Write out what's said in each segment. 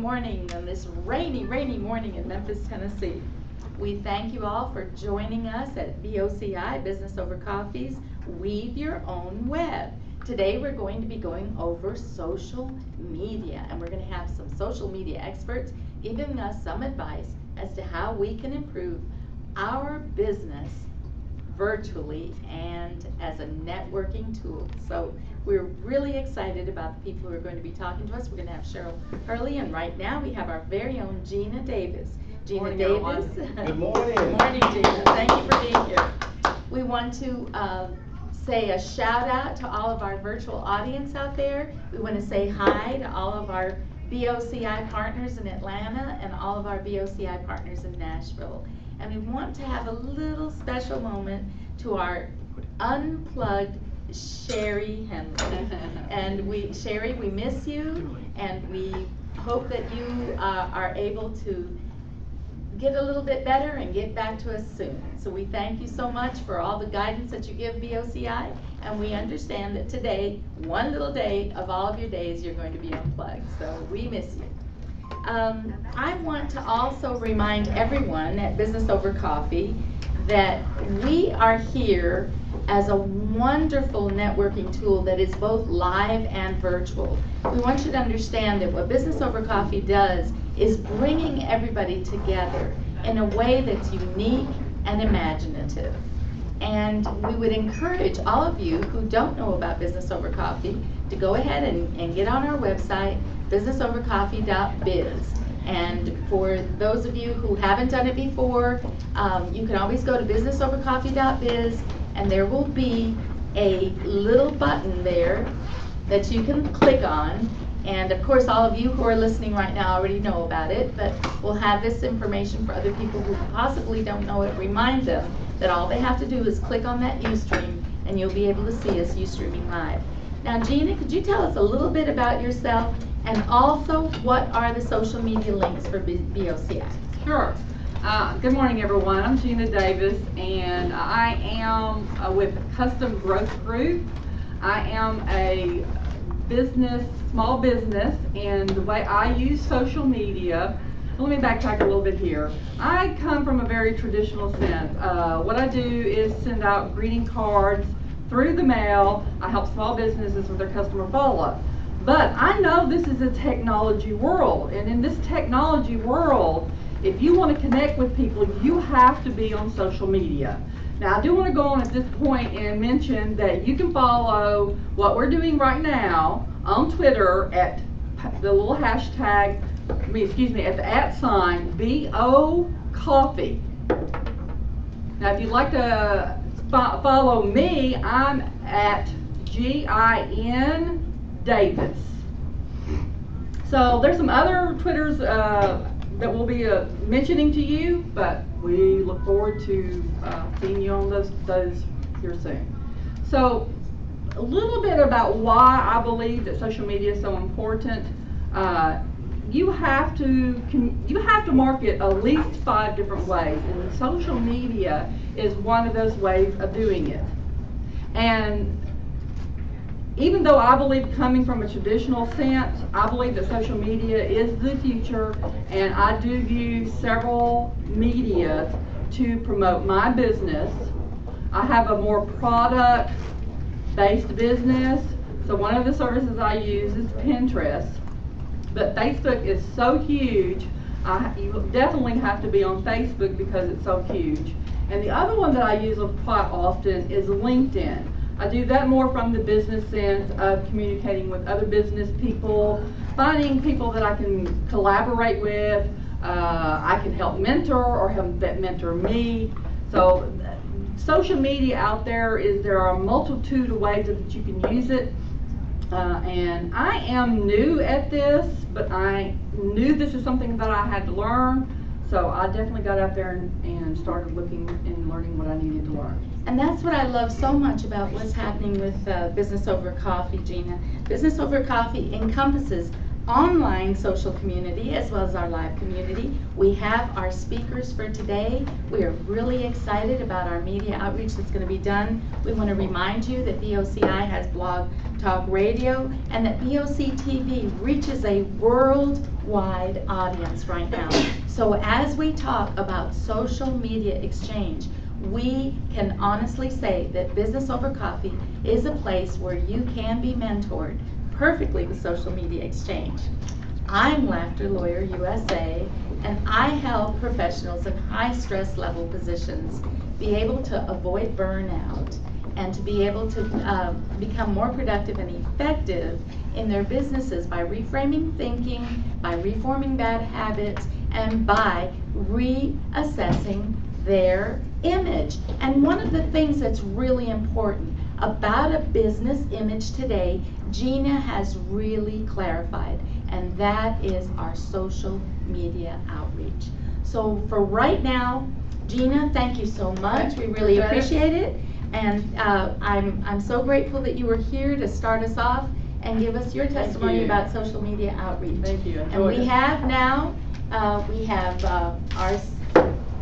morning on this rainy morning in Memphis, Tennessee. We thank you all for joining us at BOCI, Business Over Coffee's Weave Your Own Web. Today we're going to be going over social media, and we're going to have some social media experts giving us some advice as to how we can improve our business virtually and as a networking tool. So we're really excited about the people who are going to be talking to us. We're going to have Cheryl Hurley, and right now we have our very own Gina Davis. Gina Davis. Good morning. Good morning, Gina. Thank you for being here. We want to say a shout out to all of our virtual audience out there. We want to say hi to all of our BOCI partners in Atlanta and all of our BOCI partners in Nashville. And we want to have a little special moment to our unplugged Sherry Henley. And Sherry, we miss you, and we hope that you are able to get a little bit better and get back to us soon. So we thank you so much for all the guidance that you give BOCI, and we understand that today, one little day of all of your days, you're going to be unplugged. So we miss you. I want to also remind everyone at Business Over Coffee that we are here as a wonderful networking tool that is both live and virtual. We want you to understand that what Business Over Coffee does is bringing everybody together in a way that's unique and imaginative. And we would encourage all of you who don't know about Business Over Coffee to go ahead and get on our website, businessovercoffee.biz. And for those of you who haven't done it before, you can always go to businessovercoffee.biz, and there will be a little button there that you can click on. And of course, all of you who are listening right now already know about it, but we'll have this information for other people who possibly don't know it. Remind them that all they have to do is click on that Ustream, and you'll be able to see us Ustreaming live. Now, Gina, could you tell us a little bit about yourself, and also what are the social media links for BOCI? Sure. Good morning, everyone. I'm Gina Davis, and I am with Custom Growth Group. I am a small business, and the way I use social media, let me backtrack a little bit here. I come from a very traditional sense. What I do is send out greeting cards through the mail. I help small businesses with their customer follow-up. But I know this is a technology world, and in this technology world, if you want to connect with people, you have to be on social media. Now, I do want to go on at this point and mention that you can follow what we're doing right now on Twitter at the little hashtag, at the @ BO Coffee. Now, if you'd like to follow me, I'm at GIN Davis. So there's some other Twitters that we'll be mentioning to you, but we look forward to seeing you on those here soon. So a little bit about why I believe that social media is so important. You have to market at least 5 different ways, and social media is one of those ways of doing it. And even though I believe, coming from a traditional sense, I believe that social media is the future, and I do use several media to promote my business. I have a more product-based business, so one of the services I use is Pinterest. But Facebook is so huge, you definitely have to be on Facebook because it's so huge. And the other one that I use quite often is LinkedIn. I do that more from the business sense of communicating with other business people, finding people that I can collaborate with, I can help mentor or help that mentor me. So social media out there are a multitude of ways that you can use it. And I am new at this, but I knew this is something that I had to learn. So I definitely got out there and started looking and learning what I needed to learn. And that's what I love so much about what's happening with Business Over Coffee, Gina. Business Over Coffee encompasses online social community as well as our live community. We have our speakers for today. We are really excited about our media outreach that's going to be done. We want to remind you that BOCI has blog Talk Radio, and that BOC TV reaches a worldwide audience right now. So as we talk about social media exchange, we can honestly say that Business Over Coffee is a place where you can be mentored perfectly with social media exchange. I'm Laughter Lawyer USA, and I help professionals in high stress level positions be able to avoid burnout and to be able to become more productive and effective in their businesses by reframing thinking, by reforming bad habits, and by reassessing their image. And one of the things that's really important about a business image today, Gina has really clarified, and that is our social media outreach. So for right now, Gina, thank you so much. We really appreciate it. And I'm so grateful that you were here to start us off and give us your testimony about social media outreach. Thank you. And we have now, our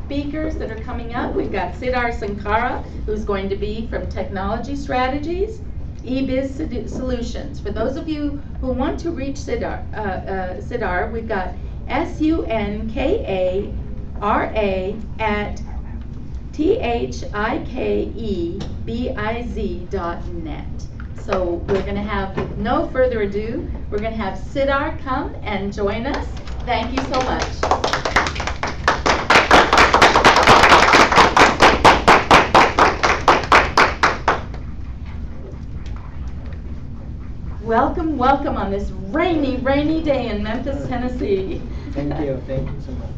speakers that are coming up. We've got Siddhar Sankara, who's going to be from Technology Strategies, eBiz Solutions. For those of you who want to reach Siddhar, we've got SUNKARA at THIKEBIZ.net. So we're going to have, with no further ado, we're going to have Siddhar come and join us. Thank you so much. Welcome, welcome on this rainy, rainy day in Memphis, Tennessee. Thank you so much.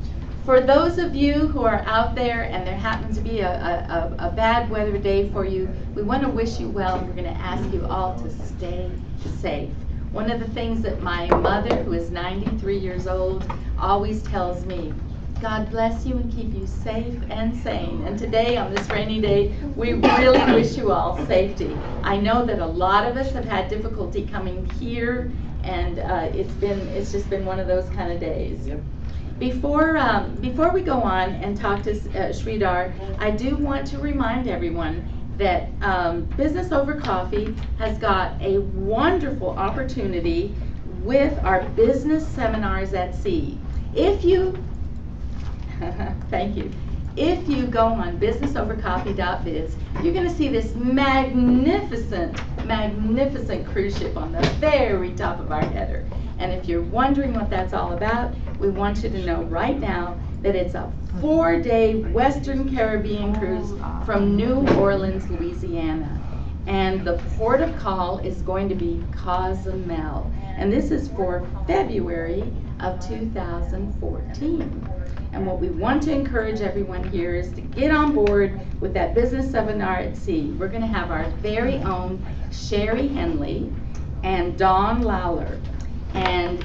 For those of you who are out there and there happens to be a bad weather day for you, we want to wish you well, and we're going to ask you all to stay safe. One of the things that my mother, who is 93 years old, always tells me, God bless you and keep you safe and sane. And today, on this rainy day, we really wish you all safety. I know that a lot of us have had difficulty coming here, and it's just been one of those kind of days. Yep. Before we go on and talk to Sridhar, I do want to remind everyone that Business Over Coffee has got a wonderful opportunity with our business seminars at sea. If you thank you. If you go on businessovercoffee.biz, you're going to see this magnificent cruise ship on the very top of our header. And if you're wondering what that's all about, we want you to know right now that it's a 4-day Western Caribbean cruise from New Orleans, Louisiana. And the port of call is going to be Cozumel. And this is for February of 2014. And what we want to encourage everyone here is to get on board with that business seminar at sea. We're going to have our very own Sherry Henley and Dawn Lawler. And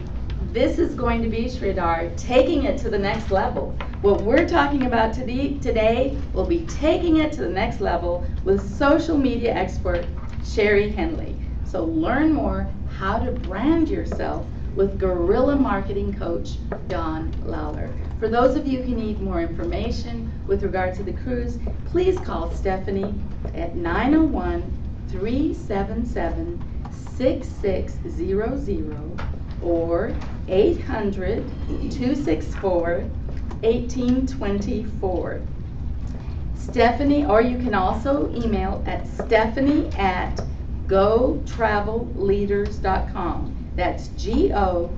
this is going to be, Sridhar, taking it to the next level. What we're talking about today will be taking it to the next level with social media expert Sherry Henley. So learn more how to brand yourself with guerrilla marketing coach Dawn Lawler. For those of you who need more information with regard to the cruise, please call Stephanie at 901-377-6600 or 800-264-1824. Stephanie, or you can also email at stephanie@gotravelleaders.com. That's GOTRAVEL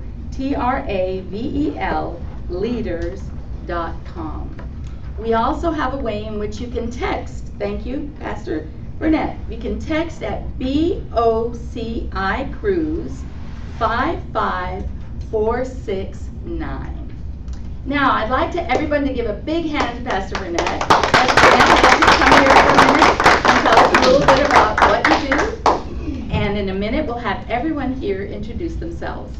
leaders.com. We also have a way in which you can text. Thank you, Pastor Burnett. You can text at BOCI Cruise 55469. Now, I'd like everyone to give a big hand to Pastor Burnett. Pastor Burnett, why don't you come here for a minute and tell us a little bit about what you do. And in a minute, we'll have everyone here introduce themselves.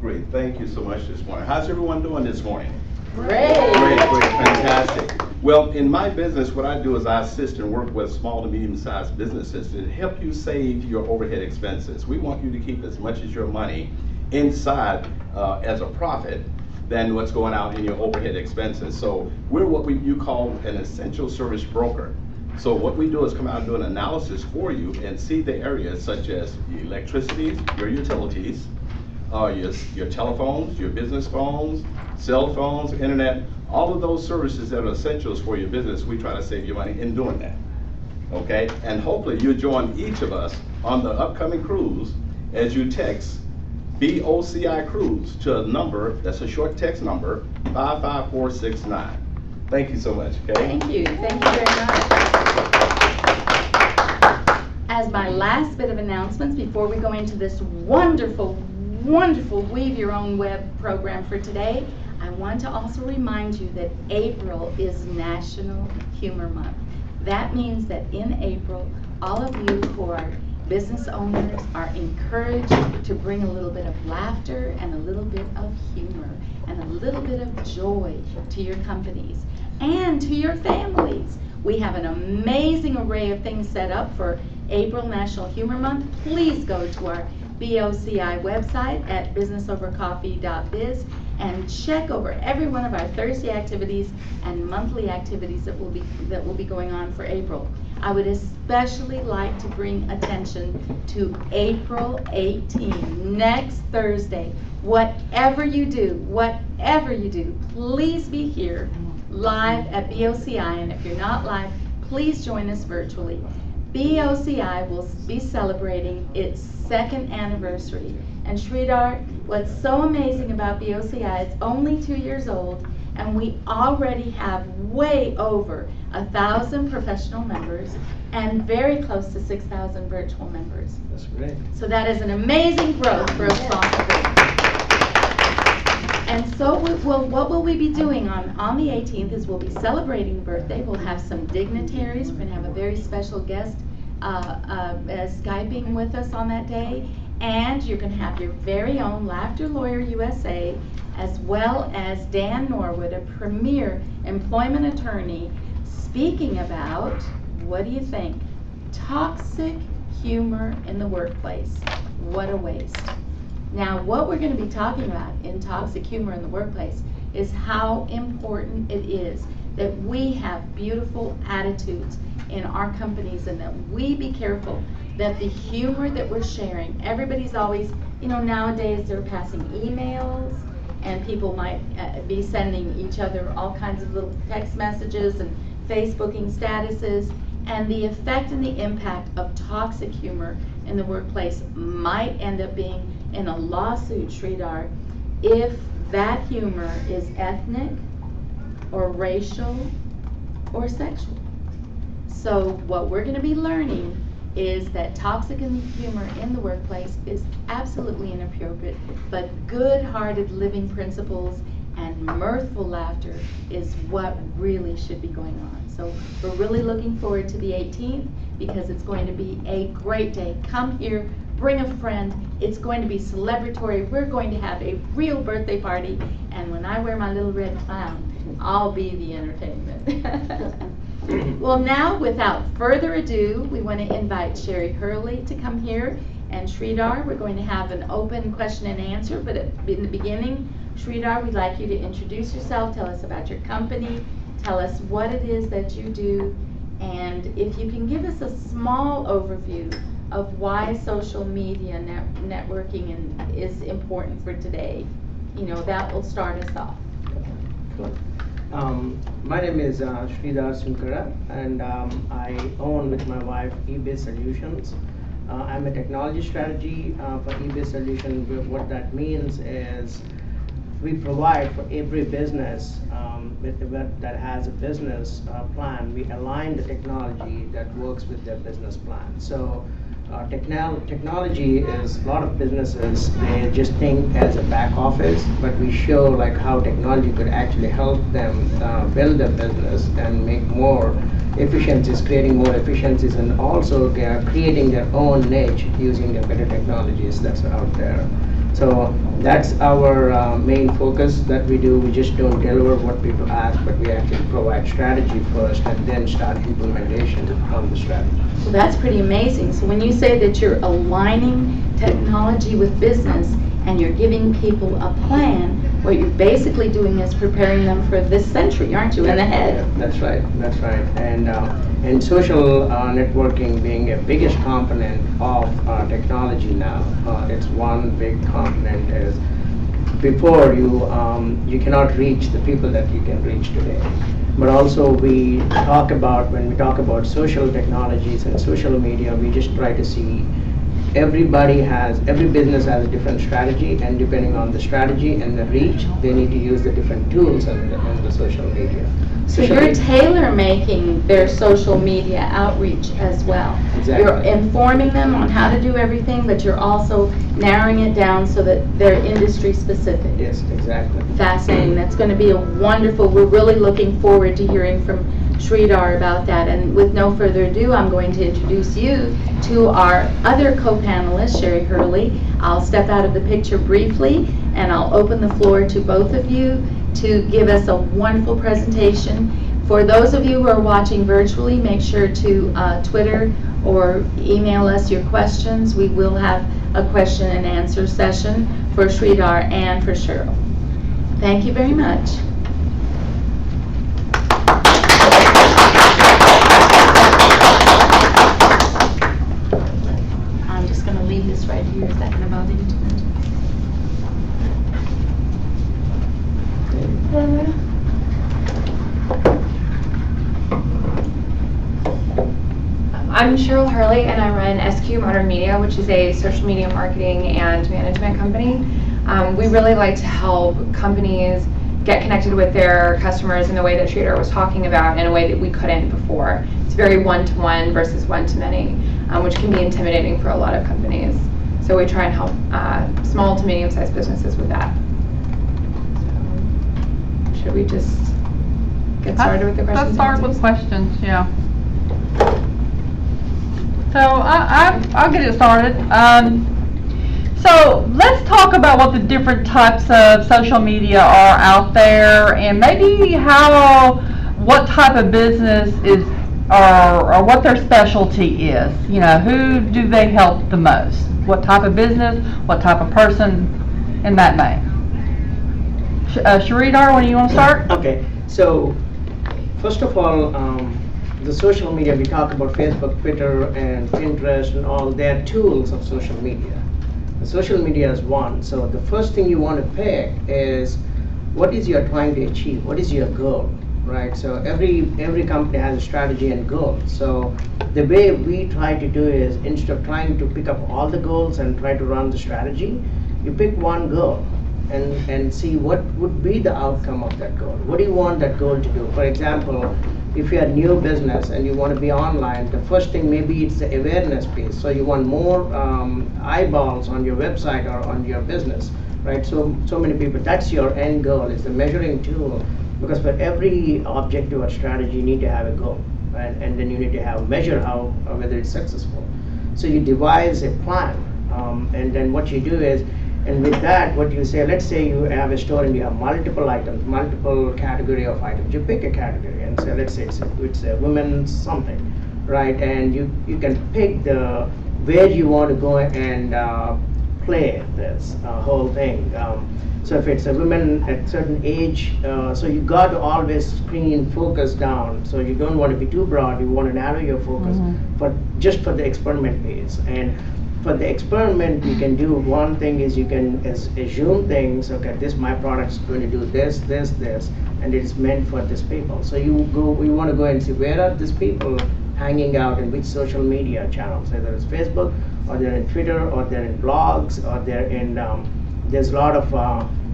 Great, thank you so much this morning. How's everyone doing this morning? Great. Great, fantastic. Well, in my business, what I do is I assist and work with small to medium-sized businesses to help you save your overhead expenses. We want you to keep as much as your money inside as a profit than what's going out in your overhead expenses. So we're what you call an essential service broker. So what we do is come out and do an analysis for you and see the areas such as electricity, your utilities, your telephones, your business phones, cell phones, internet, all of those services that are essentials for your business. We try to save you money in doing that. Okay, and hopefully you join each of us on the upcoming cruise as you text BOCI cruise to a number that's a short text number 55469. Thank you so much. Okay. Thank you very much. As my last bit of announcements before we go into this wonderful Weave Your Own Web program for today, I want to also remind you that April is National Humor Month. That means that in April, all of you who are business owners are encouraged to bring a little bit of laughter and a little bit of humor and a little bit of joy to your companies and to your families. We have an amazing array of things set up for April National Humor Month. Please go to our BOCI website at businessovercoffee.biz and check over every one of our Thursday activities and monthly activities that will be going on for April. I would especially like to bring attention to April 18, next Thursday. Whatever you do, please be here live at BOCI, and if you're not live, please join us virtually. BOCI will be celebrating its 2nd anniversary. And Sridhar, what's so amazing about BOCI, it's only 2 years old, and we already have way over 1,000 professional members and very close to 6,000 virtual members. That's great. So that is an amazing growth for a small company. And so what will we be doing on the 18th is we'll be celebrating the birthday. We'll have some dignitaries. We're going to have a very special guest Skyping with us on that day. And you're going to have your very own Laughter Lawyer USA, as well as Dan Norwood, a premier employment attorney, speaking about, what do you think? Toxic humor in the workplace. What a waste. Now, what we're going to be talking about in toxic humor in the workplace is how important it is that we have beautiful attitudes in our companies and that we be careful that the humor that we're sharing, everybody's always, nowadays they're passing emails and people might be sending each other all kinds of little text messages and Facebooking statuses, and the effect and the impact of toxic humor in the workplace might end up being in a lawsuit, Sridhar, if that humor is ethnic or racial or sexual. So what we're going to be learning is that toxic humor in the workplace is absolutely inappropriate, but good-hearted living principles and mirthful laughter is what really should be going on. So we're really looking forward to the 18th because it's going to be a great day. Come here, bring a friend. It's going to be celebratory. We're going to have a real birthday party, and when I wear my little red clown, I'll be the entertainment. Well, now, without further ado, we want to invite Sherry Hurley to come here, and Sridhar, we're going to have an open question and answer, but in the beginning, Sridhar, we'd like you to introduce yourself, tell us about your company, tell us what it is that you do, and if you can give us a small overview of why social media networking is important for today, that will start us off. Cool. My name is Sridhar Sunkara, and I own with my wife eBay Solutions. I'm a technology strategy for eBay Solutions. What that means is we provide for every business that has a business plan. We align the technology that works with their business plan. So technology is, a lot of businesses, they just think as a back office, but we show like how technology could actually help them build their business and make more efficiencies, creating more efficiencies, and also creating their own niche using the better technologies that's out there. So that's our main focus that we do. We just don't deliver what people ask, but we actually provide strategy first and then start implementation on the strategy. So that's pretty amazing. So when you say that you're aligning technology with business and you're giving people a plan, what you're basically doing is preparing them for this century, aren't you, and ahead? That's right, that's right. And social networking being a biggest component of technology now, it's one big component is before you cannot reach the people that you can reach today. But also when we talk about social technologies and social media, we just try to see every business has a different strategy, and depending on the strategy and the reach, they need to use the different tools in the social media. So you're tailor-making their social media outreach as well. Exactly. You're informing them on how to do everything, but you're also narrowing it down so that they're industry specific. Yes, exactly. Fascinating. That's going to be a wonderful, we're really looking forward to hearing from Sridhar about that. And with no further ado, I'm going to introduce you to our other co-panelist, Sherry Hurley. I'll step out of the picture briefly, and I'll open the floor to both of you to give us a wonderful presentation. For those of you who are watching virtually, make sure to Twitter or email us your questions. We will have a question and answer session for Sridhar and for Cheryl. Thank you very much. I'm just going to leave this right here. Is that going to bother you too much? I'm Cheryl Hurley, and I run SQ Modern Media, which is a social media marketing and management company. We really like to help companies get connected with their customers in the way that Sridhar was talking about, in a way that we couldn't before. It's very one-to-one versus one-to-many, which can be intimidating for a lot of companies. So we try and help small to medium-sized businesses with that. So, should we just get started with the questions? Let's start with questions, yeah. So I'll get it started. So let's talk about what the different types of social media are out there, and maybe what type of business is, or what their specialty is. You know, who do they help the most? What type of business? What type of person? In that vein. Sridhar, when do you want to start? Okay, so first of all, the social media, we talk about Facebook, Twitter, and Pinterest and all, they're tools of social media. The social media is one, so the first thing you want to pick is what is you're trying to achieve, what is your goal, right? So every company has a strategy and goal. So the way we try to do is, instead of trying to pick up all the goals and try to run the strategy, you pick one goal and see what would be the outcome of that goal. What do you want that goal to do? For example, if you're a new business and you want to be online, the first thing maybe it's the awareness piece. So you want more eyeballs on your website or on your business, right? So many people, that's your end goal, is the measuring tool. Because for every objective or strategy, you need to have a goal, right? And then you need to measure whether it's successful. So you devise a plan, and then what you do is, and with that, what you say, let's say you have a store and you have multiple items, multiple category of items. You pick a category and say, let's say it's a women's something, right? And you can pick where you want to go and play this whole thing. So if it's a woman at certain age, so you got to always screen focus down. So you don't want to be too broad. You want to narrow your focus, but just for the experiment phase. And for the experiment, you can do one thing is you can assume things. Okay, my product is going to do this, this, this, and it's meant for this people. So we want to go and see where are these people hanging out in which social media channels, whether it's Facebook, or they're in Twitter, or they're in blogs, or they're in. There's a lot of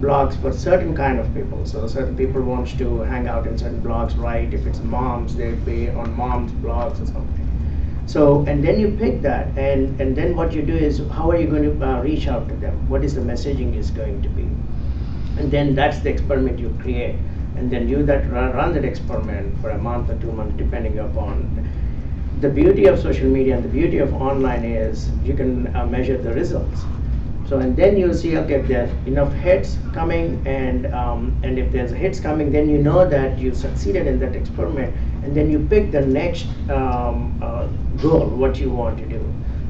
blogs for certain kind of people. So certain people wants to hang out in certain blogs, right? If it's moms, they'll be on moms' blogs or something. So, and then you pick that, and then what you do is, how are you going to reach out to them? What is the messaging is going to be? And then that's the experiment you create. And then you run that experiment for a month or 2 months, depending upon. The beauty of social media and the beauty of online is you can measure the results. So, and then you'll see, okay, if there's enough hits coming, and if there's hits coming, then you know that you succeeded in that experiment, and then you pick the next goal, what you want to do.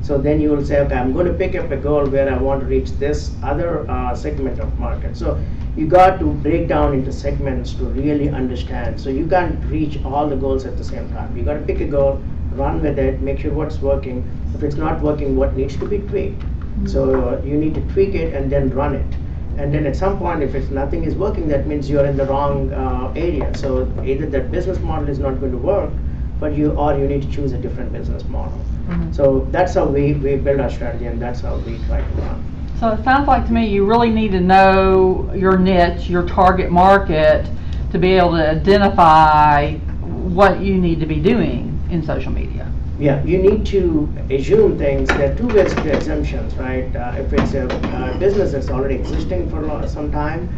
So then you will say, okay, I'm going to pick up a goal where I want to reach this other segment of market. So you got to break down into segments to really understand. So you can't reach all the goals at the same time. You got to pick a goal, run with it, make sure what's working. If it's not working, what needs to be tweaked. So you need to tweak it and then run it. And then at some point, if it's nothing is working, that means you're in the wrong area. So either that business model is not going to work, but you need to choose a different business model. So that's how we build our strategy, and that's how we try to run. So it sounds like to me you really need to know your niche, your target market, to be able to identify what you need to be doing in social media. Yeah, you need to assume things. There are two ways to exemptions, right? If it's a business that's already existing for some time,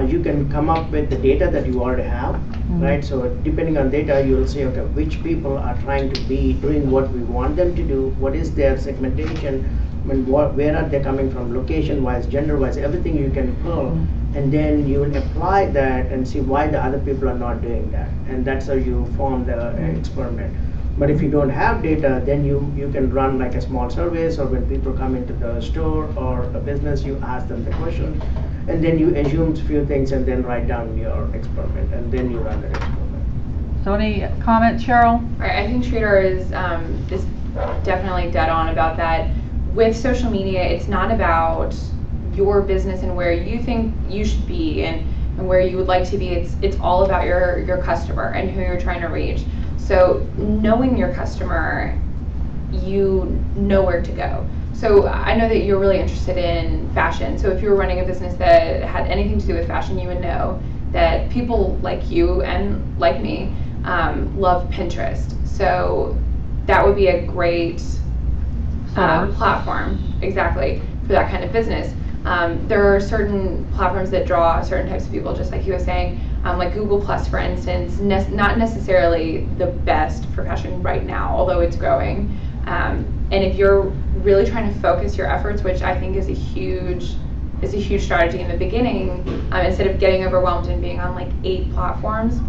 you can come up with the data that you already have, right? So depending on data, you will say, okay, which people are trying to be doing what we want them to do, what is their segmentation, where are they coming from, location-wise, gender-wise, everything you can pull, and then you will apply that and see why the other people are not doing that, and that's how you form the experiment. But if you don't have data, then you can run like a small surveys, or when people come into the store or a business, you ask them the question, and then you assume a few things and then write down your experiment, and then you run the experiment. So any comments, Cheryl? Right, I think Sridhar is definitely dead on about that. With social media, it's not about your business and where you think you should be and where you would like to be. It's all about your customer and who you're trying to reach. So knowing your customer, you know where to go. So I know that you're really interested in fashion. So if you were running a business that had anything to do with fashion, you would know that people like you and like me love Pinterest. So that would be a great platform, exactly, for that kind of business. There are certain platforms that draw certain types of people, just like he was saying. Like Google Plus, for instance, not necessarily the best for fashion right now, although it's growing. And if you're really trying to focus your efforts, which I think is a huge strategy in the beginning, instead of getting overwhelmed and being on like 8 platforms,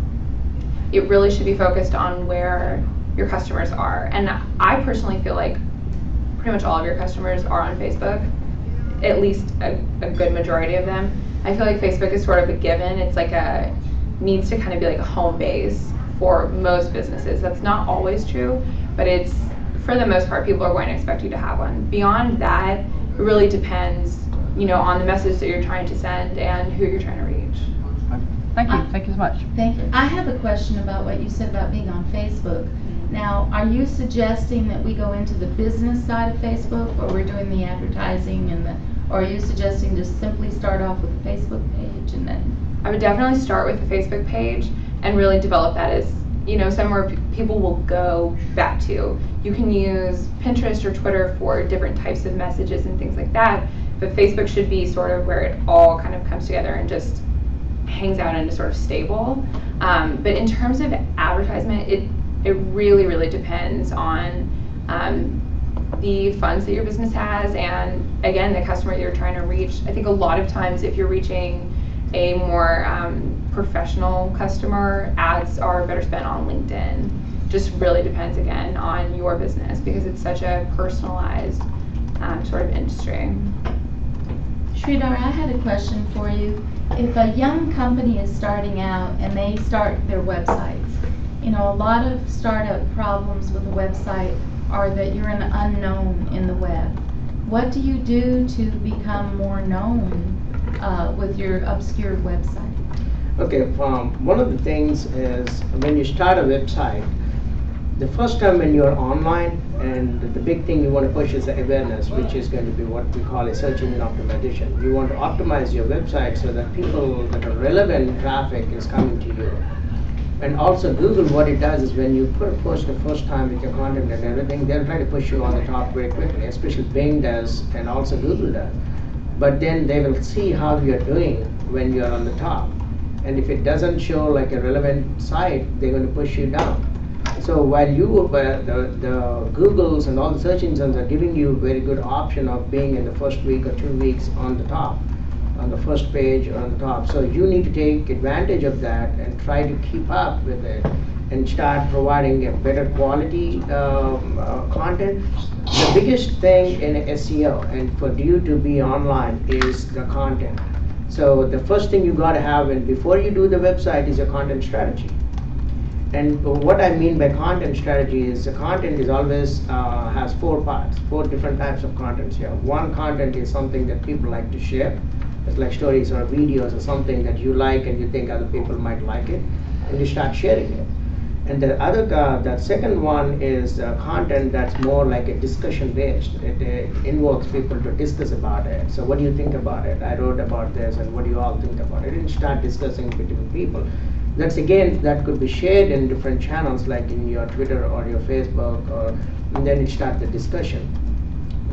it really should be focused on where your customers are. And I personally feel like pretty much all of your customers are on Facebook, at least a good majority of them. I feel like Facebook is sort of a given. It's like needs to kind of be like a home base for most businesses. That's not always true, but it's, for the most part, people are going to expect you to have one. Beyond that, it really depends, on the message that you're trying to send and who you're trying to reach. Thank you. Thank you so much. Thank you. I have a question about what you said about being on Facebook. Now, are you suggesting that we go into the business side of Facebook, or we're doing the advertising or are you suggesting just simply start off with a Facebook page and then? I would definitely start with the Facebook page and really develop that as, somewhere people will go back to. You can use Pinterest or Twitter for different types of messages and things like that, but Facebook should be sort of where it all kind of comes together and just hangs out in a sort of stable. But in terms of advertisement, it really, really depends on the funds that your business has, and again, the customer that you're trying to reach. I think a lot of times if you're reaching a more professional customer, ads are better spent on LinkedIn. Just really depends again on your business, because it's such a personalized sort of industry. Sridhar, I had a question for you. If a young company is starting out and they start their websites, a lot of startup problems with a website are that you're an unknown in the web. What do you do to become more known with your obscure website? Okay, one of the things is when you start a website, the first time when you're online, and the big thing you want to push is the awareness, which is going to be what we call a search engine optimization. You want to optimize your website so that people that are relevant traffic is coming to you. And also Google, what it does is when you post the first time with your content and everything, they'll try to push you on the top very quickly, especially Bing does and also Google does. But then they will see how you're doing when you're on the top. And if it doesn't show like a relevant site, they're going to push you down. So while the Googles and all the search engines are giving you a very good option of being in the first week or 2 weeks on the top, on the first page or on the top. So you need to take advantage of that and try to keep up with it and start providing a better quality content. The biggest thing in SEO and for you to be online is the content. So the first thing you got to have, and before you do the website, is a content strategy. And what I mean by content strategy is the content is always has 4 parts, 4 different types of contents here. One content is something that people like to share. It's like stories or videos or something that you like and you think other people might like it, and you start sharing it. And the other, the second one is content that's more like a discussion based. It invokes people to discuss about it. So what do you think about it? I wrote about this, and what do you all think about it? And start discussing between people. That's again, that could be shared in different channels like in your Twitter or your Facebook, and then you start the discussion.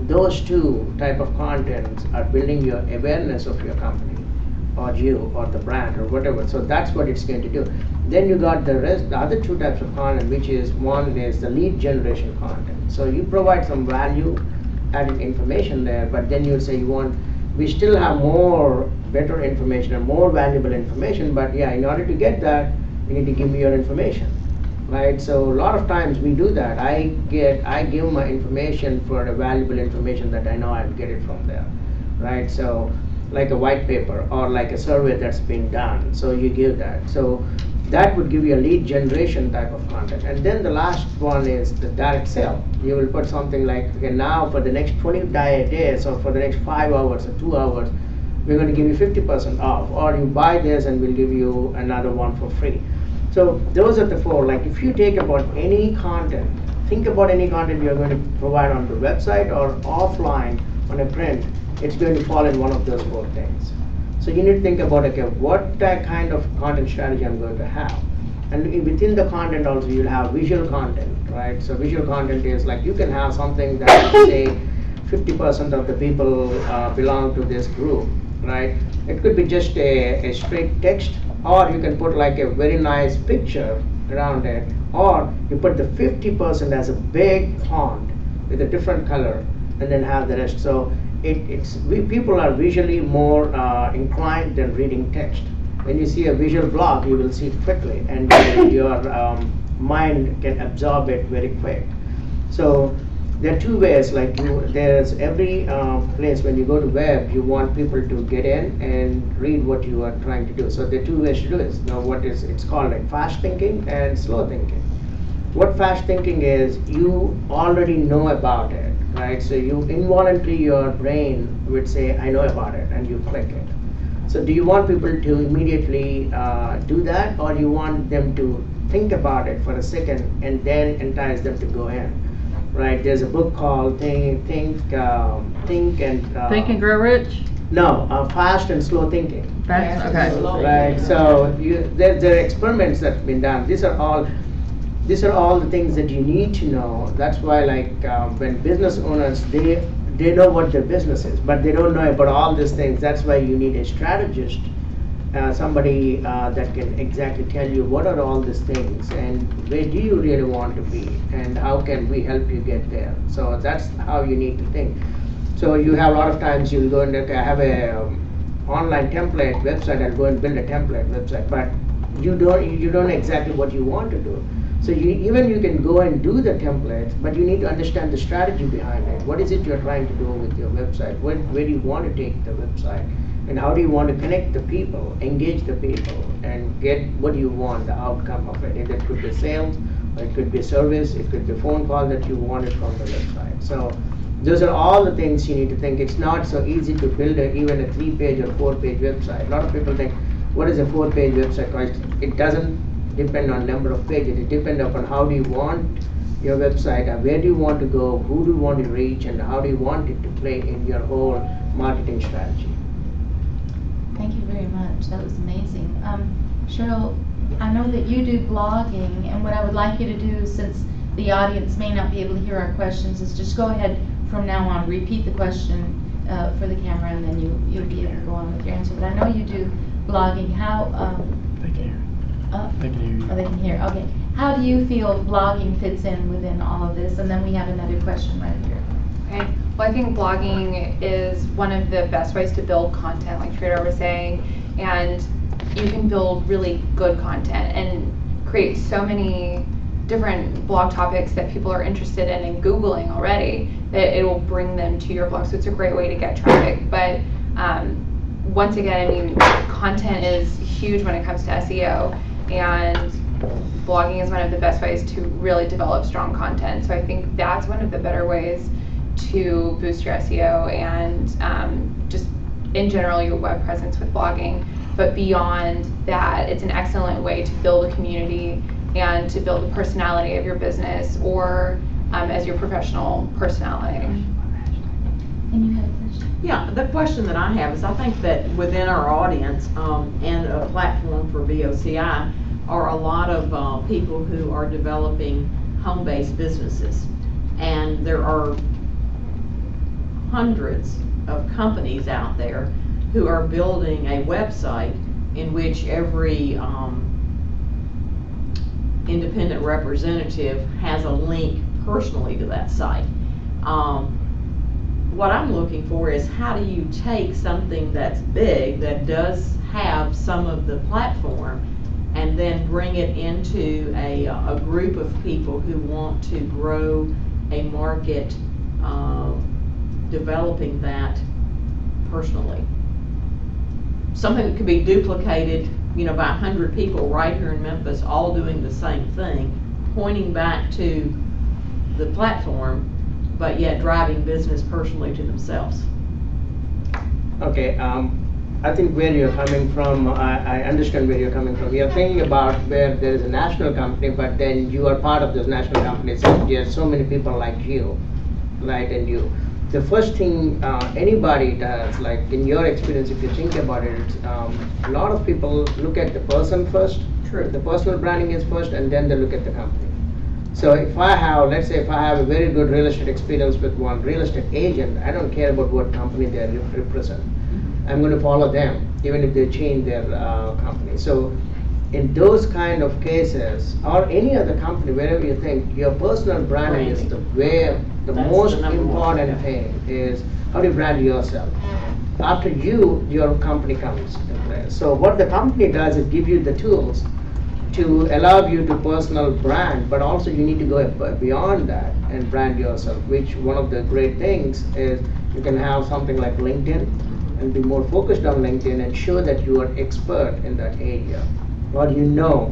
Those 2 type of contents are building your awareness of your company or you or the brand or whatever. So that's what it's going to do. Then you got the rest, the other 2 types of content, which is one is the lead generation content. So you provide some value added information there, but then you say we still have more better information and more valuable information, but yeah, in order to get that, you need to give me your information. Right, so a lot of times we do that. I give my information for the valuable information that I know I'll get it from there, right? So like a white paper or like a survey that's been done, so you give that. So that would give you a lead generation type of content. And then the last one is the direct sale. You will put something like, okay, now for the next 20 days or for the next 5 hours or 2 hours, we're going to give you 50% off, or you buy this and we'll give you another one for free. So those are the 4. Like if you take about any content, think about any content you're going to provide on the website or offline on a print, it's going to fall in one of those 4 things. So you need to think about, okay, what kind of content strategy I'm going to have. And within the content also you'll have visual content, right? So visual content is like you can have something that say 50% of the people belong to this group, right? It could be just a straight text, or you can put like a very nice picture around it, or you put the 50% as a big font with a different color and then have the rest. So people are visually more inclined than reading text. When you see a visual blog, you will see it quickly, and your mind can absorb it very quick. So there are 2 ways, like there's every place when you go to web, you want people to get in and read what you are trying to do. So there are 2 ways to do it. Now it's called like fast thinking and slow thinking. What fast thinking is, you already know about it, right? So you involuntarily, your brain would say, I know about it, and you click it. So do you want people to immediately do that, or you want them to think about it for a second and then entice them to go in? Right, there's a book called Think and Grow Rich? No, Fast and Slow Thinking. Okay. Right, so there are experiments that's been done. These are all the things that you need to know. That's why, like when business owners, they know what their business is, but they don't know about all these things. That's why you need a strategist, somebody that can exactly tell you what are all these things and where do you really want to be and how can we help you get there. So that's how you need to think. So you have a lot of times you'll go and I have a online template website, I'll go and build a template website, but you don't know exactly what you want to do. So you can go and do the templates, but you need to understand the strategy behind it. What is it you're trying to do with your website? Where do you want to take the website? And how do you want to connect the people, engage the people, and get what you want, the outcome of it? It could be sales, or it could be service, it could be a phone call that you wanted from the website. So those are all the things you need to think. It's not so easy to build even a 3-page or 4-page website. A lot of people think, what is a 4-page website? It doesn't depend on number of pages. It depends upon how do you want your website, where do you want to go, who do you want to reach, and how do you want it to play in your whole marketing strategy. Thank you very much. That was amazing. Cheryl, I know that you do blogging, and what I would like you to do, since the audience may not be able to hear our questions, is just go ahead from now on, repeat the question for the camera, and then you'll be able to go on with your answer. But I know you do blogging. How? They can hear. They can hear you. Oh, they can hear. Okay. How do you feel blogging fits in within all of this? And then we have another question right here. Okay. Well, I think blogging is one of the best ways to build content, like Sridhar was saying, and you can build really good content. And create so many different blog topics that people are interested in and Googling already, that it will bring them to your blog. So it's a great way to get traffic. But once again, I mean, content is huge when it comes to SEO, and blogging is one of the best ways to really develop strong content. So I think that's one of the better ways to boost your SEO and just in general your web presence with blogging. But beyond that, it's an excellent way to build a community and to build the personality of your business, or as your professional personality. And you had a question? Yeah, the question that I have is, I think that within our audience and a platform for BOCI are a lot of people who are developing home-based businesses. And there are hundreds of companies out there who are building a website in which every independent representative has a link personally to that site. What I'm looking for is, how do you take something that's big, that does have some of the platform, and then bring it into a group of people who want to grow a market, developing that personally. Something that could be duplicated, you know, by 100 people right here in Memphis, all doing the same thing, pointing back to the platform, but yet driving business personally to themselves. Okay, I think where you're coming from, I understand where you're coming from. You're thinking about where there is a national company, but then you are part of those national companies, and there are so many people like you, right, and you. The first thing anybody does, like in your experience, if you think about it, a lot of people look at the person first. True. The personal branding is first, and then they look at the company. So if I have, let's say if I have a very good real estate experience with one real estate agent, I don't care about what company they represent. I'm going to follow them, even if they change their company. So in those kind of cases, or any other company, wherever you think, your personal branding is the That's most the number one. important thing is how do you brand yourself. After you, your company comes in place. So what the company does is give you the tools to allow you to personal brand, but also you need to go beyond that and brand yourself, which one of the great things is you can have something like LinkedIn and be more focused on LinkedIn and show that you are expert in that area, or you know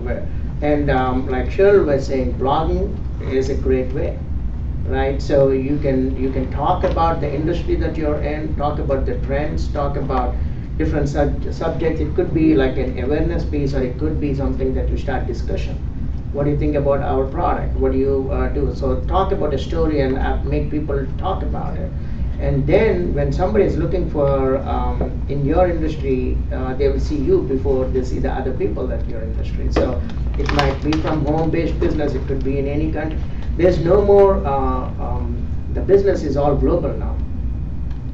where. And like Cheryl was saying, blogging is a great way, right? So you can talk about the industry that you're in, talk about the trends, talk about different subjects. It could be like an awareness piece, or it could be something that you start discussion. What do you think about our product? What do you do? So talk about a story and make people talk about it. And then when somebody is looking for in your industry, they will see you before they see the other people at your industry. So it might be from home-based business. It could be in any country. There's no more. The business is all global now.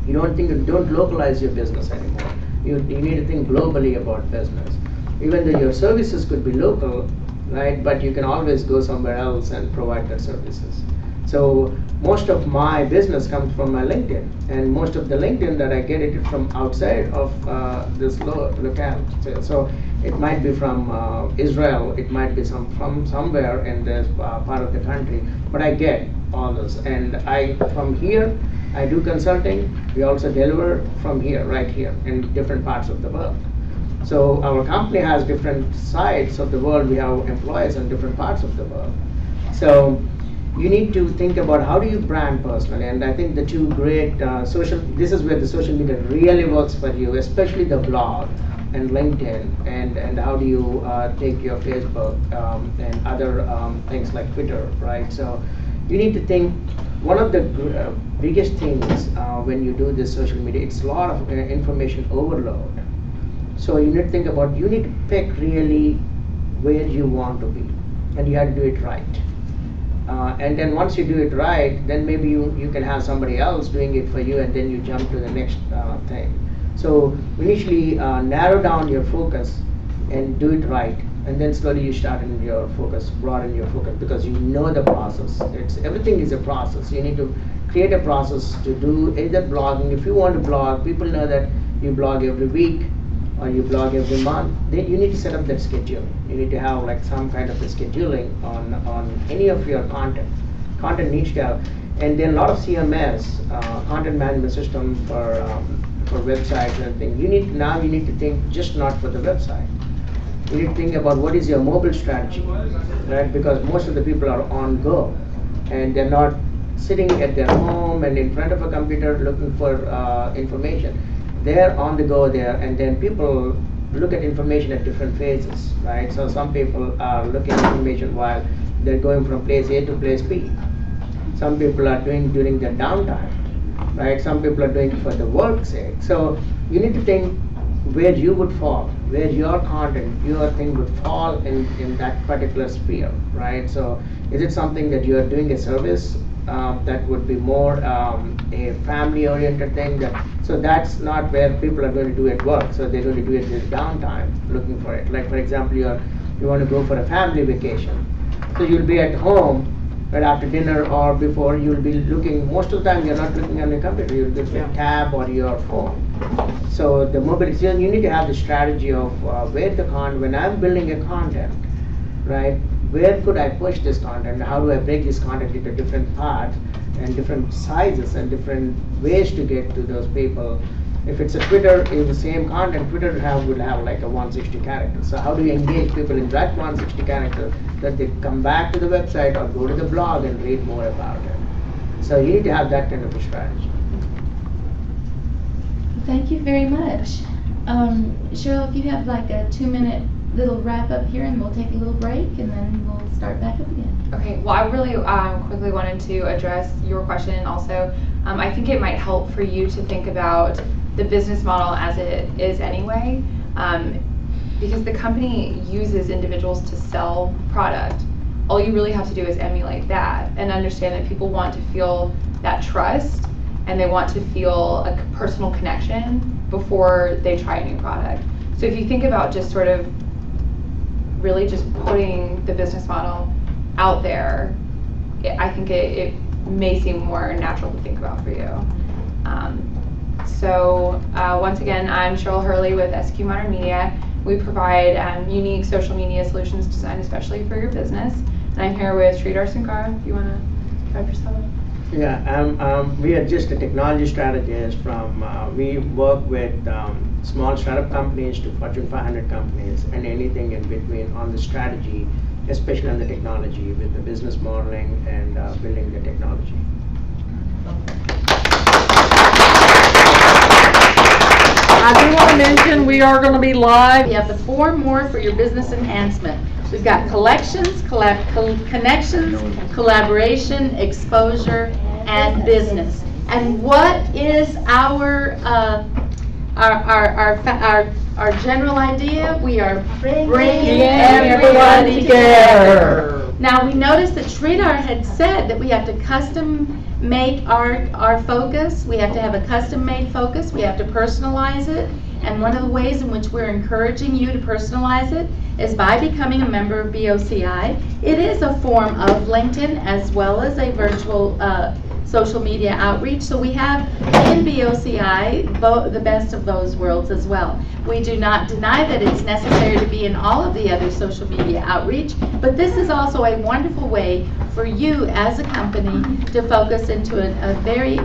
You don't localize your business anymore. You need to think globally about business. Even though your services could be local, right? But you can always go somewhere else and provide their services. So most of my business comes from my LinkedIn, and most of the LinkedIn that I get it from outside of this locale. So it might be from Israel, it might be from somewhere in this part of the country, but I get all this. And from here, I do consulting. We also deliver from here, right here, in different parts of the world. So our company has different sides of the world. We have employees in different parts of the world. So you need to think about how do you brand personally. And I think the two great this is where the social media really works for you, especially the blog and LinkedIn, and how do you take your Facebook and other things like Twitter, right? So you need to think. One of the biggest things when you do this social media, it's a lot of information overload. So you need to think about, you need to pick really where you want to be, and you have to do it right. And then once you do it right, then maybe you can have somebody else doing it for you, and then you jump to the next thing. So initially narrow down your focus and do it right. And then slowly you start in your focus, broaden your focus, because you know the process. Everything is a process. You need to create a process to do either blogging. If you want to blog, people know that you blog every week, or you blog every month, then you need to set up that schedule. You need to have like some kind of a scheduling on any of your content. Content needs to have, and then a lot of CMS, content management system for websites and everything. You need to think just not for the website. You need to think about what is your mobile strategy, right? Because most of the people are on go, and they're not sitting at their home and in front of a computer looking for information. They're on the go there, and then people look at information at different phases, right? So some people are looking at information while they're going from place A to place B. Some people are doing during their downtime, right? Some people are doing it for the work's sake. So you need to think where you would fall, where your content, your thing would fall in that particular sphere, right? So is it something that you are doing a service that would be more a family-oriented thing? So that's not where people are going to do it work. So they're going to do it in downtime, looking for it. Like for example, you want to go for a family vacation. So you'll be at home, right after dinner or before, you'll be looking, most of the time you're not looking on your computer, you'll look at tab or your phone. So the mobility, you need to have the strategy of when I'm building a content, right, where could I push this content? How do I break this content into different parts and different sizes and different ways to get to those people? If it's a Twitter, in the same content, Twitter will have like a 160 characters. So how do you engage people in that 160 characters that they come back to the website or go to the blog and read more about it? So you need to have that kind of a strategy. Thank you very much. Cheryl, if you have like a 2-minute little wrap up here, and we'll take a little break and then we'll start back up again. Okay, well, I really quickly wanted to address your question, and also I think it might help for you to think about the business model as it is anyway, because the company uses individuals to sell product. All you really have to do is emulate that and understand that people want to feel that trust, and they want to feel a personal connection before they try a new product. So if you think about just sort of really just putting the business model out there, I think it may seem more natural to think about for you. Once again, I'm Cheryl Hurley with SQ Modern Media. We provide unique social media solutions designed especially for your business. And I'm here with Sridhar Sankara, if you want to drive yourself up. Yeah, we are just a technology strategist we work with small startup companies to Fortune 500 companies and anything in between on the strategy, especially on the technology with the business modeling and building the technology. I do want to mention we are going to be live. We have the 4 more for your business enhancement. We've got collections, connections, collaboration, exposure, and business. And what is our general idea? We are bringing everyone together. Now we noticed that Sridhar had said that we have to custom make our focus. We have to have a custom made focus. We have to personalize it. And one of the ways in which we're encouraging you to personalize it is by becoming a member of BOCI. It is a form of LinkedIn as well as a virtual social media outreach. So we have in BOCI the best of those worlds as well. We do not deny that it's necessary to be in all of the other social media outreach, but this is also a wonderful way for you as a company to focus into a very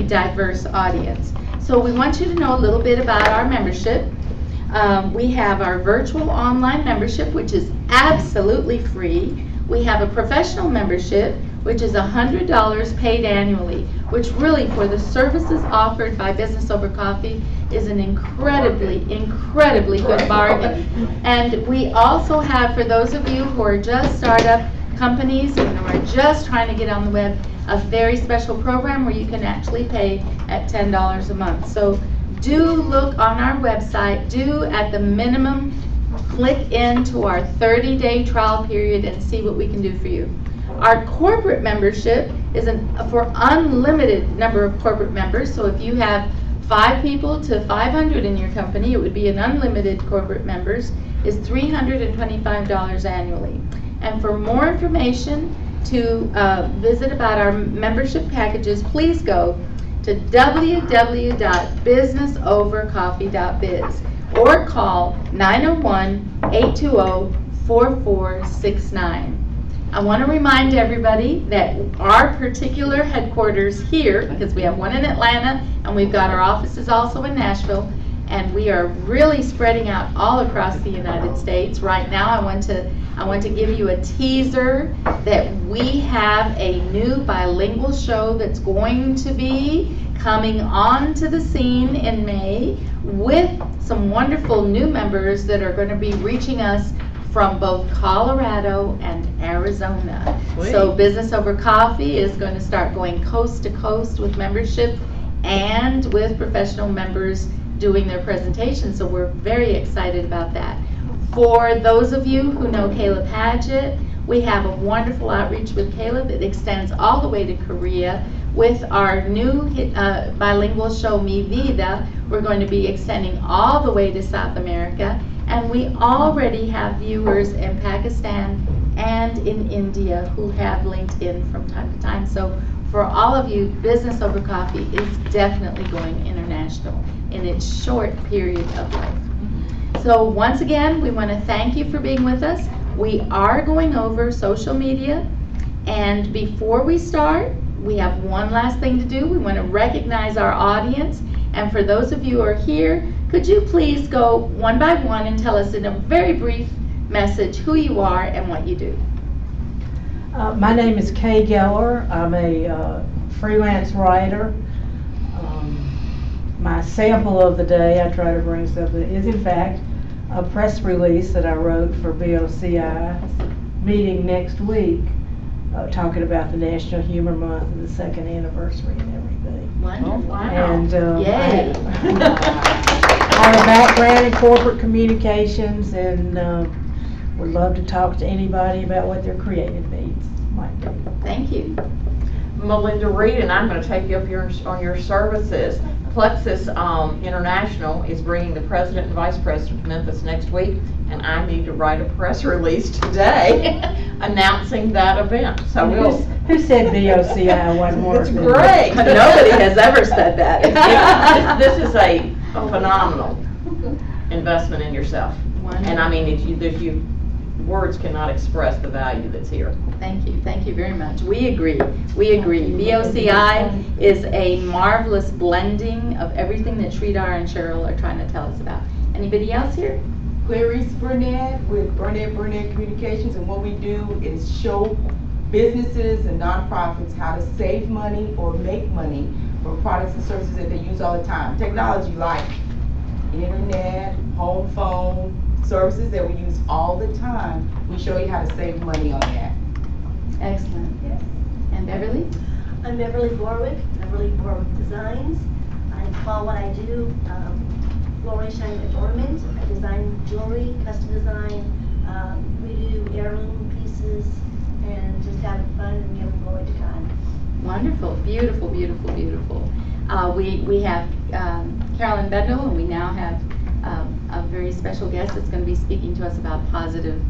diverse audience. So we want you to know a little bit about our membership. We have our virtual online membership, which is absolutely free. We have a professional membership, which is $100 paid annually, which really, for the services offered by Business Over Coffee, is an incredibly good bargain. And we also have, for those of you who are just startup companies and are just trying to get on the web, a very special program where you can actually pay at $10 a month. So do look on our website, do at the minimum click into our 30-day trial period and see what we can do for you. Our corporate membership is for unlimited number of corporate members. So if you have 5 people to 500 in your company, it would be an unlimited corporate members, is $325 annually. And for more information to visit about our membership packages, please go to to www.businessovercoffee.biz or call 901-820-4469. I want to remind everybody that our particular headquarters here, because we have one in Atlanta and we've got our offices also in Nashville, and we are really spreading out all across the United States. Right now, I want to give you a teaser that we have a new bilingual show that's going to be coming onto the scene in May with some wonderful new members that are going to be reaching us from both Colorado and Arizona. Sweet. So Business Over Coffee is going to start going coast to coast with membership and with professional members doing their presentations. So we're very excited about that. For those of you who know Caleb Padgett, we have a wonderful outreach with Caleb that extends all the way to Korea. With our new bilingual show, Mi Vida, we're going to be extending all the way to South America. And we already have viewers in Pakistan and in India who have linked in from time to time. So for all of you, Business Over Coffee is definitely going international in its short period of life. So once again, we want to thank you for being with us. We are going over social media. And before we start, we have one last thing to do. We want to recognize our audience. And for those of you who are here, could you please go one by one and tell us in a very brief message who you are and what you do? My name is Kay Geller. I'm a freelance writer. My sample of the day, I try to bring something, is in fact a press release that I wrote for BOCI meeting next week, talking about the National Humor Month and the 2nd anniversary and everything. Wonderful. Wow. And Yay. I have a background in corporate communications and would love to talk to anybody about what their creative needs might be. Thank you. Melinda Reed, and I'm going to take you up on your services. Plexus International is bringing the president and vice president to Memphis next week, and I need to write a press release today announcing that event. So Who said BOCI wasn't it's worth it? great. Nobody has ever said that. This is a phenomenal investment in yourself. And I mean, if you words cannot express the value that's here. Thank you very much. We agree. BOCI is a marvelous blending of everything that Sridhar and Cheryl are trying to tell us about. Anybody else here? Clarice Burnett with Burnett Communications, and what we do is show businesses and nonprofits how to save money or make money from products and services that they use all the time. Technology like internet, home phone, services that we use all the time. We show you how to save money on that. Excellent. Yes. And Beverly? I'm Beverly Borwick Designs. I call what I do floration and adornment. I design jewelry, custom design. We do heirloom pieces and just have fun and give glory to God. Wonderful. Beautiful. We have Carolyn Bedell, and we now have a very special guest that's going to be speaking to us about positive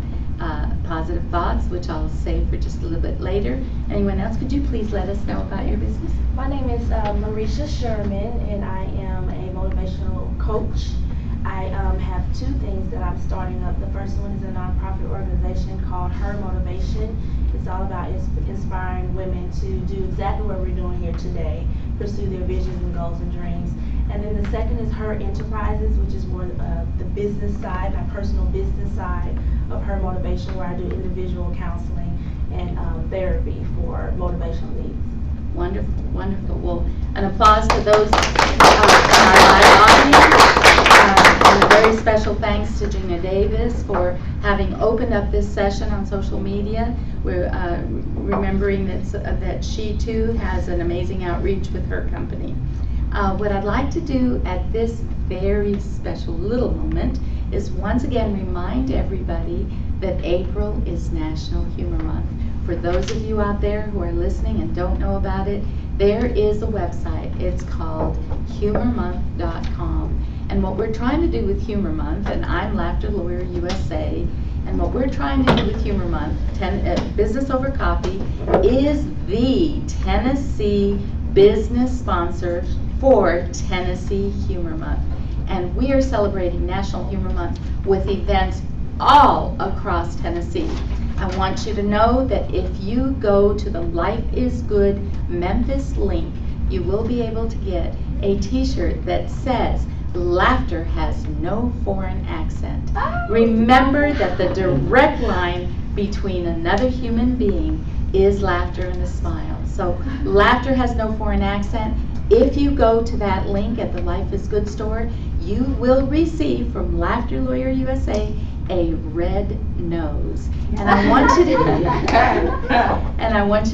thoughts, which I'll save for just a little bit later. Anyone else, could you please let us know about your business? My name is Marisha Sherman, and I am a motivational coach. I have two things that I'm starting up. The first one is a nonprofit organization called Her Motivation. It's all about inspiring women to do exactly what we're doing here today, pursue their visions and goals and dreams. And then the second is Her Enterprises, which is more the business side, my personal business side of Her Motivation, where I do individual counseling and therapy for motivational needs. Wonderful. Well, an applause to those in our live audience. And a very special thanks to Gina Davis for having opened up this session on social media. We're remembering that she too has an amazing outreach with her company. What I'd like to do at this very special little moment is once again remind everybody that April is National Humor Month. For those of you out there who are listening and don't know about it, there is a website. It's called humormonth.com. And what we're trying to do with Humor Month, and I'm Laughter Lawyer USA, and what we're trying to do with Humor Month, Business Over Coffee, is the Tennessee business sponsor for Tennessee Humor Month. And we are celebrating National Humor Month with events all across Tennessee. I want you to know that if you go to the Life is Good Memphis link, you will be able to get a t-shirt that says, "Laughter has no foreign accent." Remember that the direct line between another human being is laughter and a smile. So laughter has no foreign accent. If you go to that link at the Life is Good store, you will receive from Laughter Lawyer USA a red nose. And I want you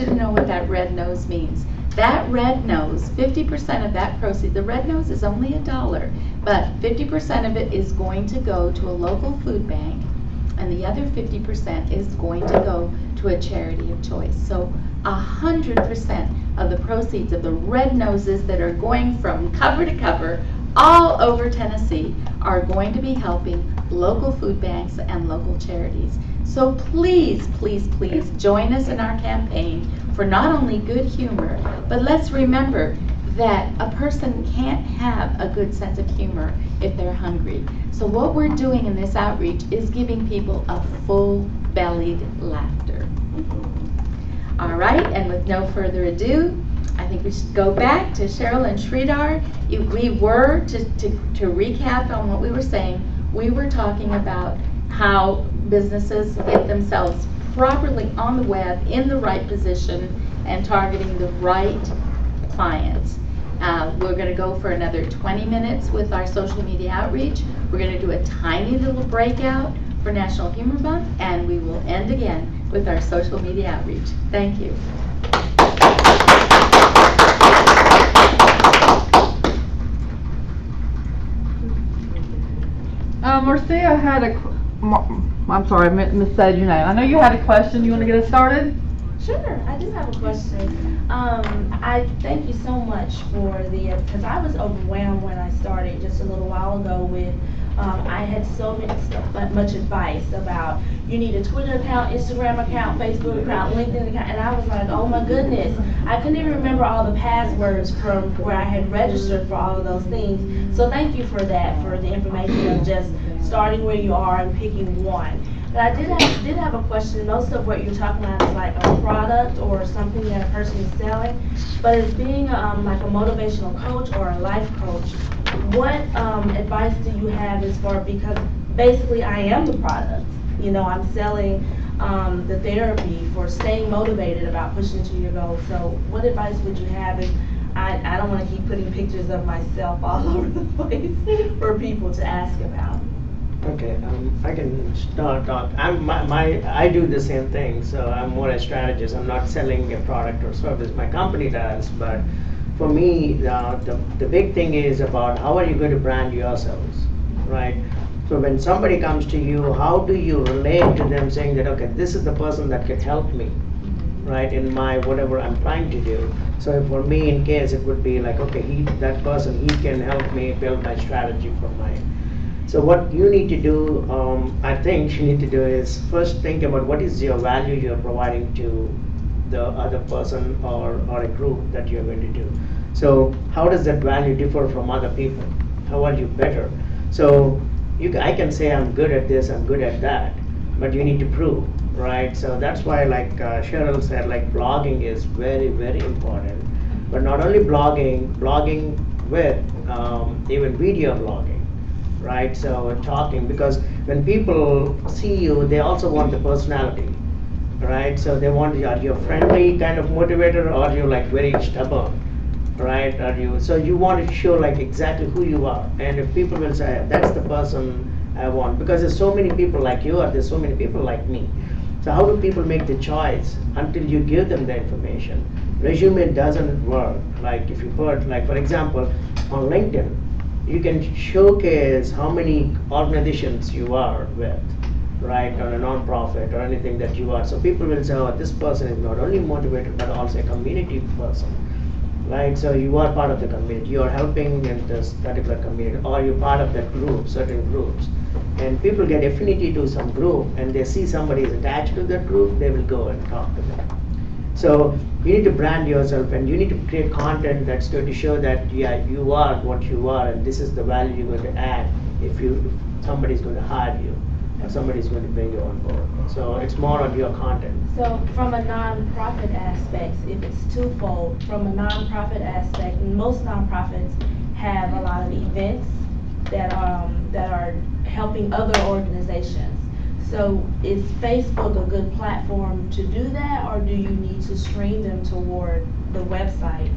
to know what that red nose means. That red nose, 50% of that proceed, the red nose is only $1, but 50% of it is going to go to a local food bank, and the other 50% is going to go to a charity of choice. So 100% of the proceeds of the red noses that are going from cover to cover all over Tennessee are going to be helping local food banks and local charities. So please, please, please join us in our campaign for not only good humor, but let's remember that a person can't have a good sense of humor if they're hungry. So what we're doing in this outreach is giving people a full-bellied laughter. All right, and with no further ado, I think we should go back to Cheryl and Sridhar. We were, to recap on what we were saying, we were talking about how businesses get themselves properly on the web, in the right position, and targeting the right clients. We're going to go for another 20 minutes with our social media outreach. We're going to do a tiny little breakout for National Humor Month, and we will end again with our social media outreach. Thank you. Marcia had I'm sorry, I missaid your name. I know you had a question. You want to get us started? Sure, I do have a question. I thank you so much for because I was overwhelmed when I started just a little while ago with, I had so much advice about, you need a Twitter account, Instagram account, Facebook account, LinkedIn account, and I was like, oh my goodness. I couldn't even remember all the passwords from where I had registered for all of those things. So thank you for that, for the information of just starting where you are and picking one. But I did have a question. Most of what you're talking about is like a product or something that a person is selling. But as being like a motivational coach or a life coach, what advice do you have as far, because basically I am the product. You know, I'm selling the therapy for staying motivated about pushing to your goals. So what advice would you have if I don't want to keep putting pictures of myself all over the place for people to ask about? Okay, I can start off. I do the same thing, so I'm more a strategist. I'm not selling a product or service. My company does, but for me, the big thing is about how are you going to brand yourselves, right? So when somebody comes to you, how do you relate to them saying that, okay, this is the person that can help me, right, in my whatever I'm trying to do. So for me, in case, it would be like, okay, that person, he can help me build my strategy for my. So what you need to do, I think you need to do is first think about what is your value you're providing to the other person or a group that you're going to do. So how does that value differ from other people? How are you better? So I can say I'm good at this, I'm good at that, but you need to prove, right? So that's why, like Cheryl said, like blogging is very, very important. But not only blogging with even video blogging. Right, so talking, because when people see you, they also want the personality, right? So they want, are you a friendly kind of motivator, or are you like very stubborn, right? So you want to show like exactly who you are, and if people will say, that's the person I want, because there's so many people like you, or there's so many people like me. So how do people make the choice until you give them the information? Resume doesn't work. Like if you put, like for example, on LinkedIn, you can showcase how many organizations you are with, right, or a non-profit or anything that you are. So people will say, oh, this person is not only motivated but also a community person, right? So you are part of the community. You are helping in this particular community, or you're part of that group, certain groups. And people get affinity to some group, and they see somebody is attached to that group, they will go and talk to them. So you need to brand yourself, and you need to create content that's going to show that, yeah, you are what you are, and this is the value you're going to add if somebody's going to hire you, or somebody's going to bring you on board. So it's more on your content. So from a nonprofit aspect, if it's twofold, from a nonprofit aspect, most nonprofits have a lot of events that are helping other organizations. So is Facebook a good platform to do that, or do you need to stream them toward the website?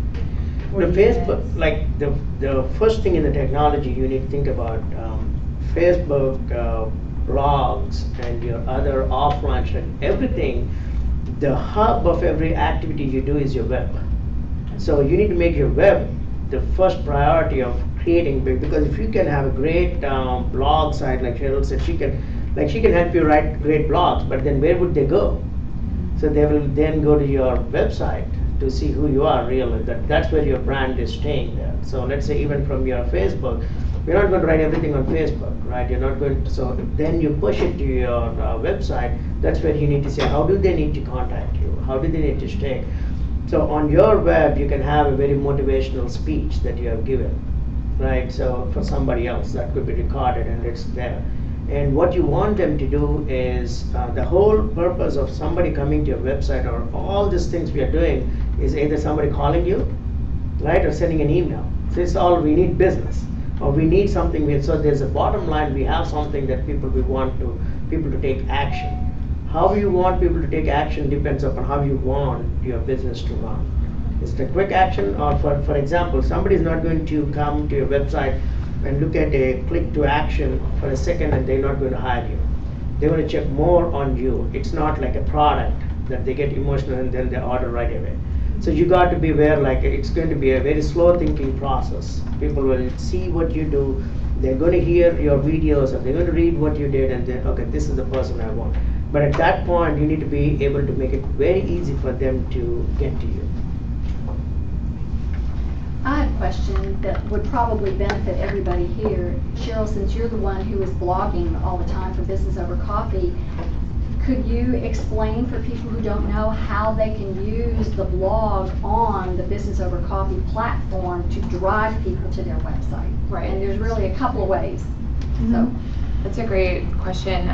The Facebook, like the first thing in the technology you need to think about, Facebook, blogs, and your other offline stuff, everything, the hub of every activity you do is your web. So you need to make your web the first priority of creating, because if you can have a great blog site, like Cheryl said, she can help you write great blogs, but then where would they go? So they will then go to your website to see who you are really. That's where your brand is staying there. So let's say even from your Facebook, you're not going to write everything on Facebook, right? You're not going to, so then you push it to your website. That's where you need to say, how do they need to contact you? How do they need to stay? So on your web, you can have a very motivational speech that you have given, right? So for somebody else, that could be recorded and it's there. And what you want them to do is, the whole purpose of somebody coming to your website, or all these things we are doing, is either somebody calling you, right, or sending an email. So it's all, we need business, or we need something. So there's a bottom line, we have something that people to take action. How you want people to take action depends upon how you want your business to run. Is it a quick action, or for example, somebody is not going to come to your website and look at a click to action for a second and they're not going to hire you. They're going to check more on you. It's not like a product that they get emotional and then they order right away. So you got to be aware, like it's going to be a very slow thinking process. People will see what you do, they're going to hear your videos, or they're going to read what you did, and then, okay, this is the person I want. But at that point, you need to be able to make it very easy for them to get to you. I have a question that would probably benefit everybody here. Cheryl, since you're the one who is blogging all the time for Business Over Coffee, could you explain for people who don't know how they can use the blog on the Business Over Coffee platform to drive people to their website? Right. And there's really a couple of ways. So That's a great question.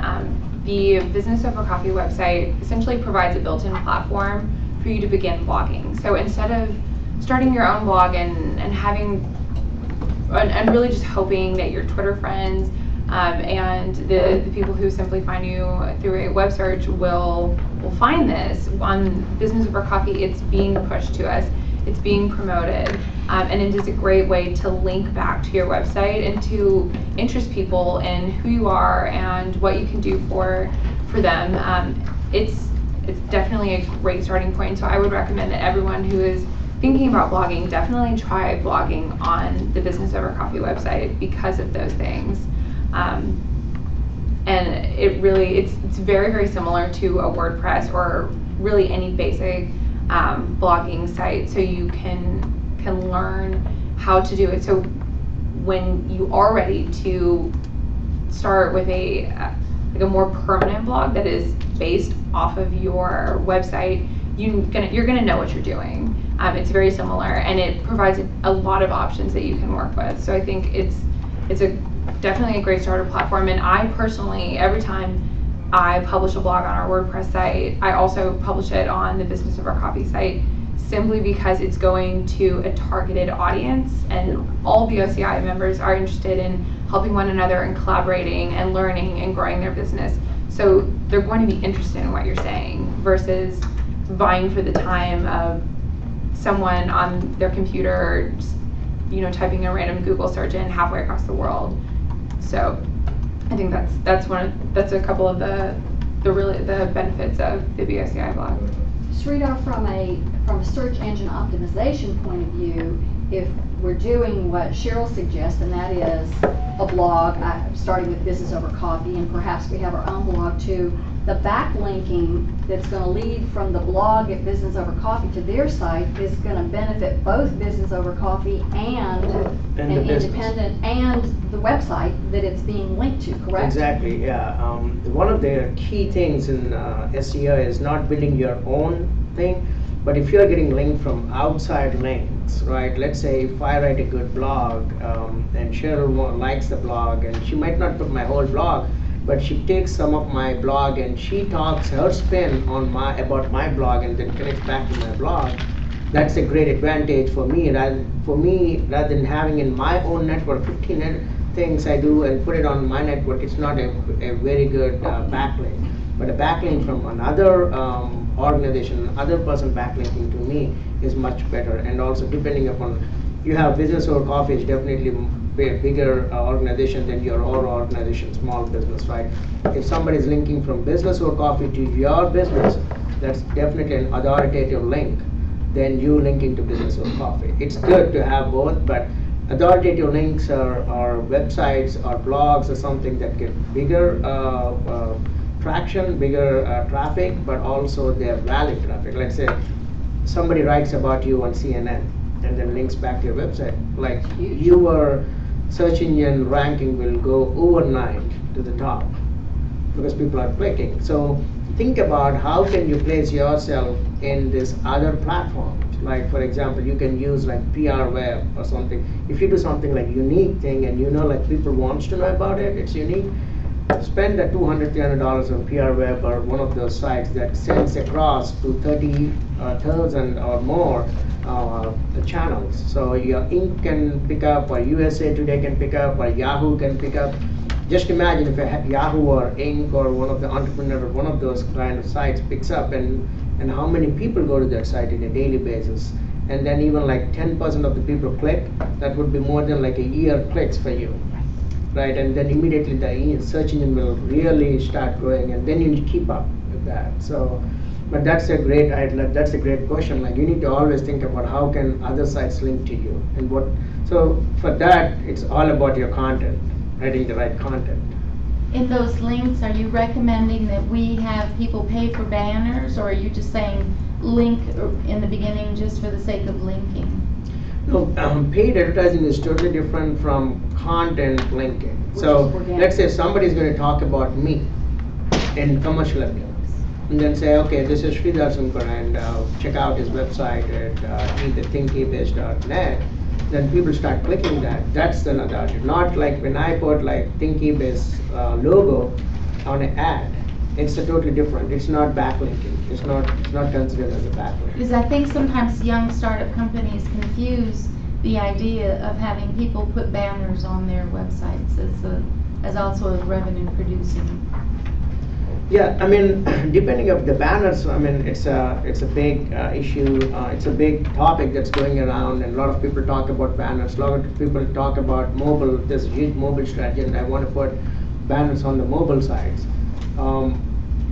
The Business Over Coffee website essentially provides a built-in platform for you to begin blogging. So instead of starting your own blog and having and really just hoping that your Twitter friends and the people who simply find you through a web search will find this on Business Over Coffee, it's being pushed to us, it's being promoted, and it is a great way to link back to your website and to interest people in who you are and what you can do for them. It's definitely a great starting point. So I would recommend that everyone who is thinking about blogging definitely try blogging on the Business Over Coffee website because of those things. And it's very, very similar to a WordPress or really any basic blogging site, so you can learn how to do it. So when you are ready to start with a more permanent blog that is based off of your website, you're gonna know what you're doing. It's very similar, and it provides a lot of options that you can work with. So I think it's definitely a great starter platform. And I personally, every time I publish a blog on our WordPress site, I also publish it on the Business Over Coffee site, simply because it's going to a targeted audience, and all BOCI members are interested in helping one another and collaborating and learning and growing their business. So they're going to be interested in what you're saying versus vying for the time of someone on their computer, typing a random Google search in halfway across the world. So I think that's a couple of the benefits of the BOCI blog. Sridhar, from a search engine optimization point of view, if we're doing what Cheryl suggests, and that is a blog starting with Business Over Coffee, and perhaps we have our own blog too, the backlinking that's going to lead from the blog at Business Over Coffee to their site is going to benefit both Business Over Coffee and an independent and the website that it's being linked to, correct? Exactly, yeah. One of the key things in SEO is not building your own thing, But if you're getting linked from outside links, right? Let's say if I write a good blog, and Cheryl likes the blog, and she might not put my whole blog, but she takes some of my blog and she talks her spin on about my blog and then connects back to my blog. That's a great advantage for me. Rather than having in my own network 15 things I do and put it on my network, it's not a very good backlink. But a backlink from another organization, other person backlinking to me is much better. And also depending upon, you have Business Over Coffee is definitely a bigger organization than your own organization, small business, right? If somebody is linking from Business Over Coffee to your business, that's definitely an authoritative link than you linking to Business Over Coffee. It's good to have both, but authoritative links are websites or blogs or something that get bigger traction, bigger traffic, but also they're valid traffic. Let's say somebody writes about you on CNN and then links back to your website. Like your search engine ranking will go overnight to the top because people are clicking. So think about how can you place yourself in this other platforms. Like for example, you can use like PR web or something. If you do something like unique thing and you know like people wants to know about it, it's unique. Spend the $200, $300 on PR web or one of those sites that sends across to 30,000 or more channels. So your Inc. can pick up, or USA Today can pick up, or Yahoo can pick up. Just imagine if Yahoo or Inc. or one of the entrepreneur or one of those kind of sites picks up, and how many people go to that site on a daily basis. And then even like 10% of the people click, that would be more than like a year clicks for you. Right, and then immediately the search engine will really start growing, and then you need to keep up with that. So, but that's a great question. Like you need to always think about how can other sites link to you, and what. So for that, it's all about your content, writing the right content. In those links, are you recommending that we have people pay for banners, or are you just saying link in the beginning just for the sake of linking? No, paid advertising is totally different from content linking. So let's say somebody is going to talk about me in commercial appearance, and then say, okay, this is Sridhar Sunkar, and check out his website at either thinkebase.net. Then people start clicking that. That's the advantage. Not like when I put like ThinkEbase logo on an ad. It's a totally different. It's not backlinking. It's not considered as a backlink. Because I think sometimes young startup companies confuse the idea of having people put banners on their websites as also a revenue producing. Yeah, I mean, depending on the banners, I mean, it's a big issue. It's a big topic that's going around, and a lot of people talk about banners. A lot of people talk about mobile. There's a huge mobile strategy, and I want to put banners on the mobile sites.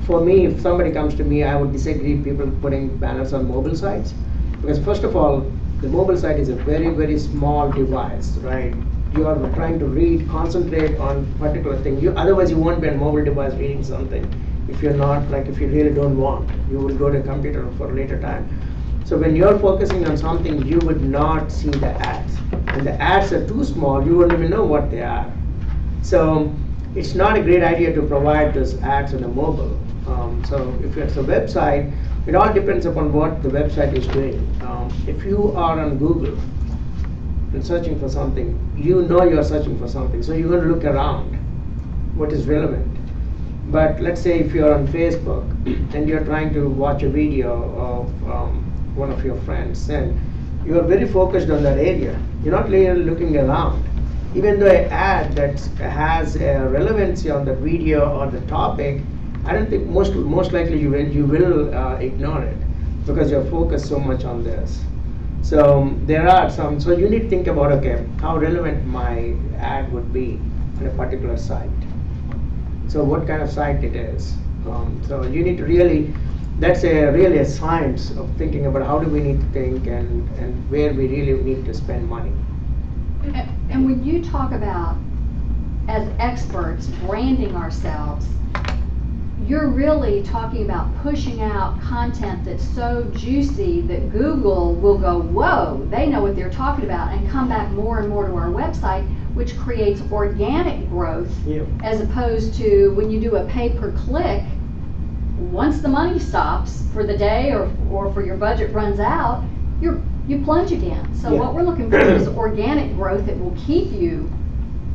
For me, if somebody comes to me, I would disagree people putting banners on mobile sites, because first of all, the mobile site is a very, very small device, right? You are trying to concentrate on particular thing. Otherwise you won't be on a mobile device reading something. If you're not, like if you really don't want, you will go to a computer for a later time. So when you're focusing on something, you would not see the ads. And the ads are too small, you wouldn't even know what they are. So it's not a great idea to provide those ads on a mobile. So if it's a website, it all depends upon what the website is doing. If you are on Google and searching for something, you know you're searching for something, so you're going to look around what is relevant. But let's say if you're on Facebook and you're trying to watch a video of one of your friends, then you're very focused on that area. You're not really looking around. Even though an ad that has a relevancy on the video or the topic, I don't think most likely you will ignore it because you're focused so much on this. So there are some. So you need to think about, okay, how relevant my ad would be on a particular site. So what kind of site it is. So you need to really. That's really a science of thinking about how do we need to think and where we really need to spend money. And when you talk about, as experts, branding ourselves, you're really talking about pushing out content that's so juicy that Google will go, whoa, they know what they're talking about, and come back more and more to our website, which creates organic growth, Yeah. as opposed to when you do a pay-per-click once the money stops for the day or for your budget runs out, you plunge again. So Yeah. what we're looking for is organic growth that will keep you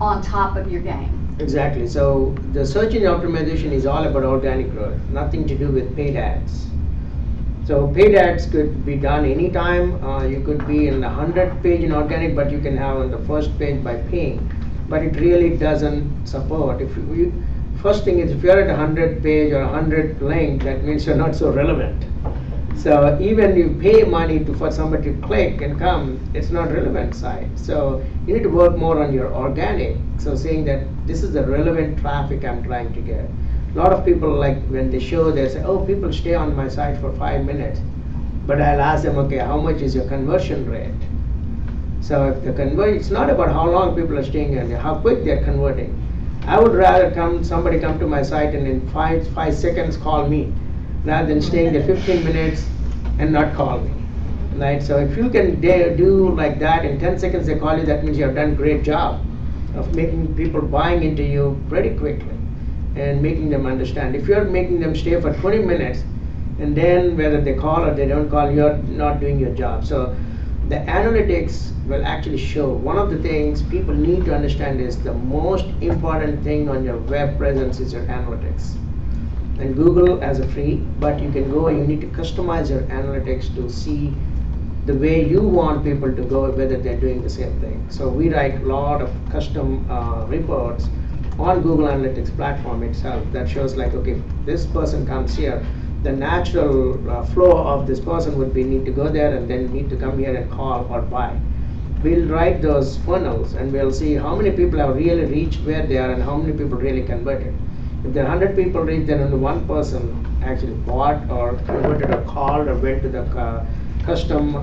on top of your game. Exactly. So the search engine optimization is all about organic growth, nothing to do with paid ads. So paid ads could be done anytime. You could be in the 100 page in organic, but you can have on the first page by paying. But it really doesn't support. First thing is, if you're at a 100 page or 100 link, that means you're not so relevant. So even you pay money for somebody to click and come, it's not relevant site. So you need to work more on your organic. So saying that this is the relevant traffic I'm trying to get. A lot of people, like when they show, they say, oh, people stay on my site for 5 minutes. But I'll ask them, okay, how much is your conversion rate? So if it's not about how long people are staying and how quick they're converting. I would rather somebody come to my site and in 5 seconds call me, rather than staying there 15 minutes and not call me. Right? So if you can do like that, in 10 seconds they call you, that means you have done a great job of making people buying into you pretty quickly and making them understand. If you're making them stay for 20 minutes and then whether they call or they don't call, you're not doing your job. So the analytics will actually show. One of the things people need to understand is the most important thing on your web presence is your analytics. And Google has a free, but you can go, you need to customize your analytics to see the way you want people to go, whether they're doing the same thing. So we write a lot of custom reports on Google Analytics platform itself that shows like, okay, if this person comes here, the natural flow of this person would be need to go there and then need to come here and call or buy. We'll write those funnels and we'll see how many people have really reached where they are and how many people really converted. If there are 100 people reached, then only one person actually bought or converted or called or went to the custom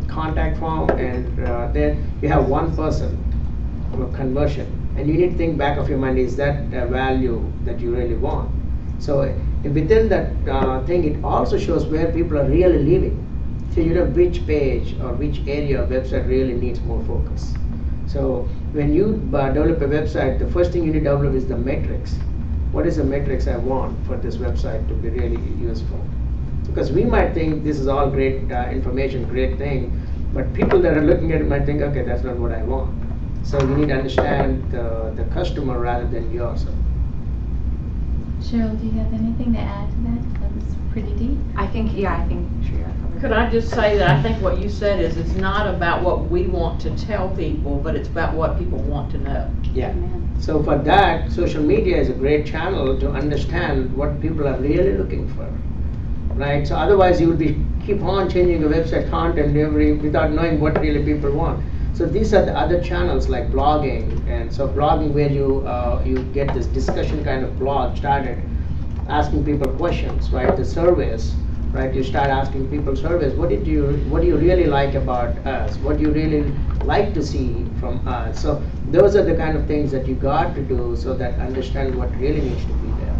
contact form, and then you have one person of conversion. And you need to think back of your mind, is that a value that you really want? So within that thing, it also shows where people are really living. So you know which page or which area of website really needs more focus. So when you develop a website, the first thing you need to develop is the metrics. What is the metrics I want for this website to be really useful? Because we might think this is all great information, great thing, but people that are looking at it might think, okay, that's not what I want. So you need to understand the customer rather than yourself. Cheryl, do you have anything to add to that? That was pretty deep. I think Shreya covered Could it. I just say that I think what you said is it's not about what we want to tell people, but it's about what people want to know. Yeah. Amen. So for that, social media is a great channel to understand what people are really looking for, right? So otherwise you would keep on changing your website content without knowing what really people want. So these are the other channels like blogging, and so blogging where you get this discussion kind of blog started, asking people questions, right? The surveys, right? You start asking people surveys. What do you really like about us? What do you really like to see from us? So those are the kind of things that you got to do so that understand what really needs to be there.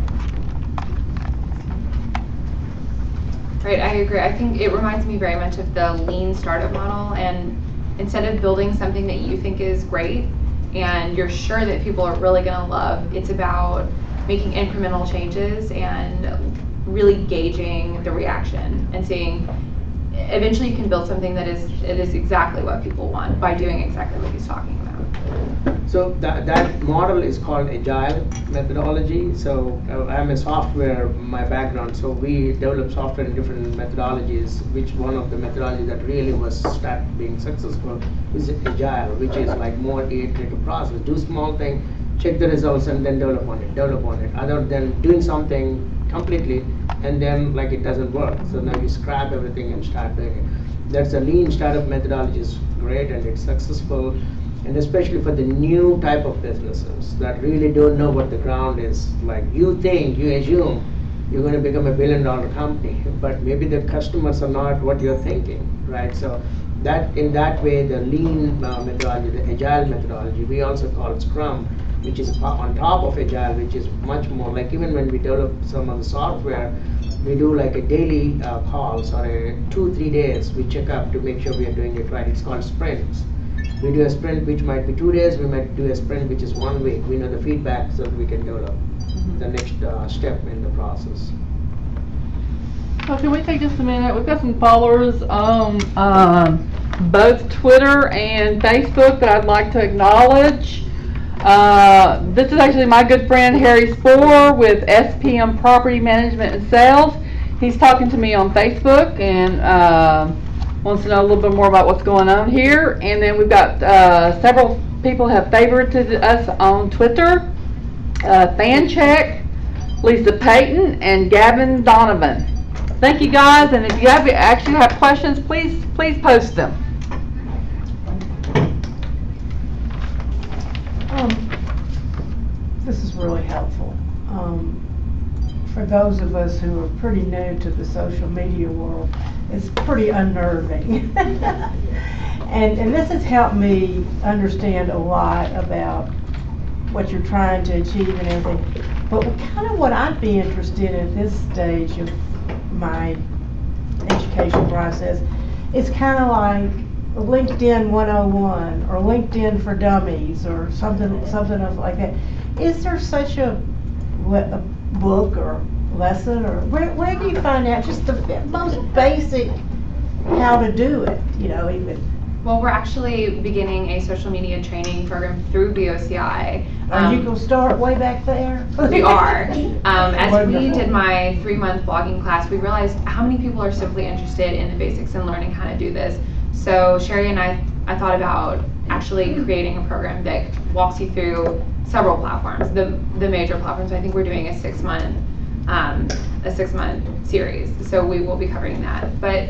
Right, I agree. I think it reminds me very much of the lean startup model, and instead of building something that you think is great and you're sure that people are really going to love, it's about making incremental changes and really gauging the reaction and seeing eventually you can build something that is exactly what people want by doing exactly what he's talking about. So that model is called agile methodology. So I'm a software, my background, so we develop software in different methodologies, which one of the methodologies that really was start being successful is agile, which is like more iterative process. Do small thing, check the results and then develop on it, other than doing something completely and then like it doesn't work. So now you scrap everything and start doing it. That's a lean startup methodology, is great and it's successful. And especially for the new type of businesses that really don't know what the ground is like. You assume you're going to become $1 billion company, but maybe the customers are not what you're thinking, right? So that in that way, the lean methodology, the agile methodology, we also call it Scrum, which is on top of agile, which is much more like even when we develop some of the software, we do like a daily calls or 2-3 days, we check up to make sure we are doing it right. It's called sprints. We do a sprint which might be 2 days, we might do a sprint which is 1 week. We know the feedback so that we can develop the next step in the process. So can we take just a minute? We've got some followers on both Twitter and Facebook that I'd like to acknowledge. This is actually my good friend Harry Spoor with SPM Property Management and Sales. He's talking to me on Facebook and wants to know a little bit more about what's going on here. And then we've got several people have favorited us on Twitter. Fan Check, Lisa Payton, and Gavin Donovan. Thank you guys, and if you actually have questions, please post them. This is really helpful. For those of us who are pretty new to the social media world, it's pretty unnerving. and this has helped me understand a lot about what you're trying to achieve and everything. But kind of what I'd be interested in at this stage of my education process is kind of like LinkedIn 101 or LinkedIn for Dummies or something like that. Is there such a book or lesson, or where do you find out just the most basic how to do it, even? Well, we're actually beginning a social media training program through BOCI. Are you going to start way back there? We are. As we Wonderful. did my 3-month blogging class, we realized how many people are simply interested in the basics and learning how to do this. So Sherry and I thought about actually creating a program that walks you through several platforms, the major platforms. I think we're doing a 6-month series, so we will be covering that. But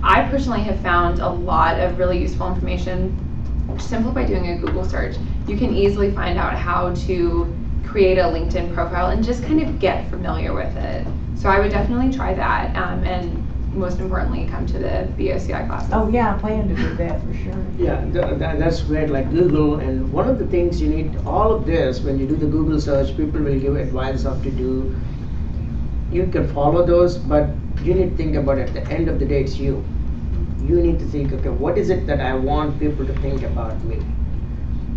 I personally have found a lot of really useful information simply by doing a Google search. You can easily find out how to create a LinkedIn profile and just kind of get familiar with it. So I would definitely try that, and most importantly, come to the BOCI classes. Oh yeah, I plan to do that for sure. Yeah, that's great, like Google, and one of the things you need, all of this, when you do the Google search, people will give advice of to do. You can follow those, but you need to think about it. At the end of the day, it's you. You need to think, okay, what is it that I want people to think about me?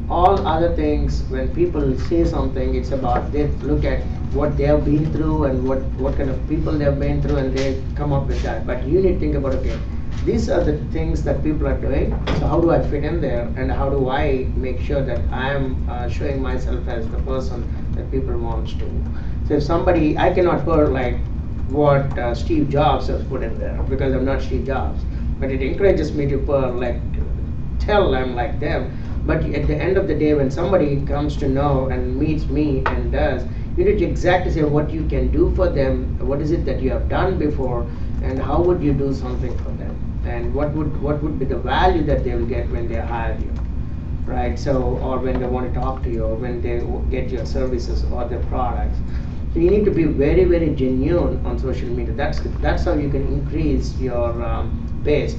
All other things, when people say something, it's about they look at what they have been through and what kind of people they have been through, and they come up with that. But you need to think about, okay, these are the things that people are doing, so how do I fit in there, and how do I make sure that I am showing myself as the person that people want to. So if somebody, I cannot put like what Steve Jobs has put in there, because I'm not Steve Jobs, but it encourages me to put like, tell I'm like them. But at the end of the day, when somebody comes to know and meets me and does, you need to exactly say what you can do for them, what is it that you have done before, and how would you do something for them, and what would be the value that they will get when they hire you, right? So, or when they want to talk to you, or when they get your services or their products. So you need to be very, very genuine on social media. That's how you can increase your base.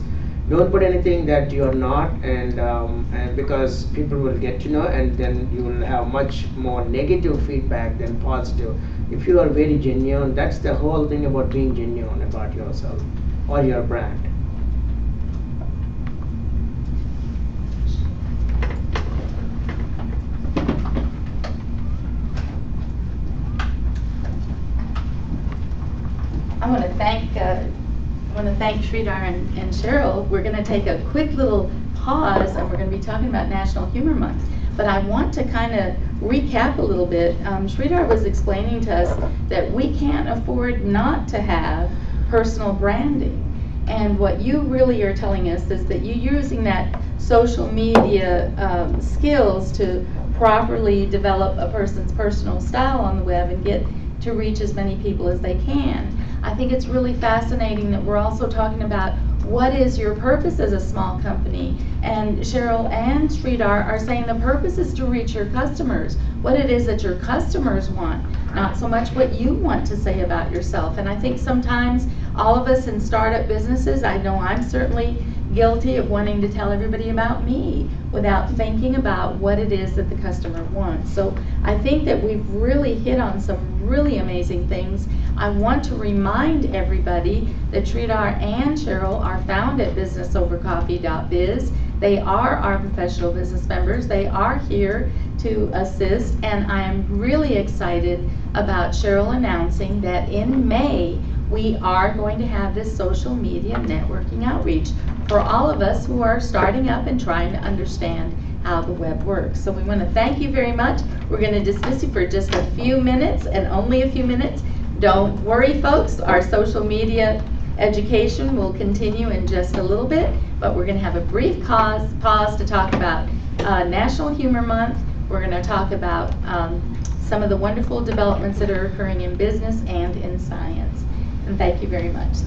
Don't put anything that you're not, and because people will get to know, and then you will have much more negative feedback than positive. If you are very genuine, that's the whole thing about being genuine about yourself or your brand. I want to thank Sridhar and Cheryl. We're going to take a quick little pause, and we're going to be talking about National Humor Month. But I want to kind of recap a little bit. Sridhar was explaining to us that we can't afford not to have personal branding. And what you really are telling us is that you're using that social media skills to properly develop a person's personal style on the web and get to reach as many people as they can. I think it's really fascinating that we're also talking about what is your purpose as a small company. And Cheryl and Sridhar are saying the purpose is to reach your customers, what it is that your customers want, not so much what you want to say about yourself. And I think sometimes all of us in startup businesses, I know I'm certainly guilty of wanting to tell everybody about me without thinking about what it is that the customer wants. So I think that we've really hit on some really amazing things. I want to remind everybody that Sridhar and Cheryl are found at businessovercoffee.biz. They are our professional business members. They are here to assist, and I am really excited about Cheryl announcing that in May we are going to have this social media networking outreach for all of us who are starting up and trying to understand how the web works. So we want to thank you very much. We're going to dismiss you for just a few minutes, and only a few minutes. Don't worry, folks, our social media education will continue in just a little bit, but we're going to have a brief pause to talk about National Humor Month. We're going to talk about some of the wonderful developments that are occurring in business and in science. And thank you very much.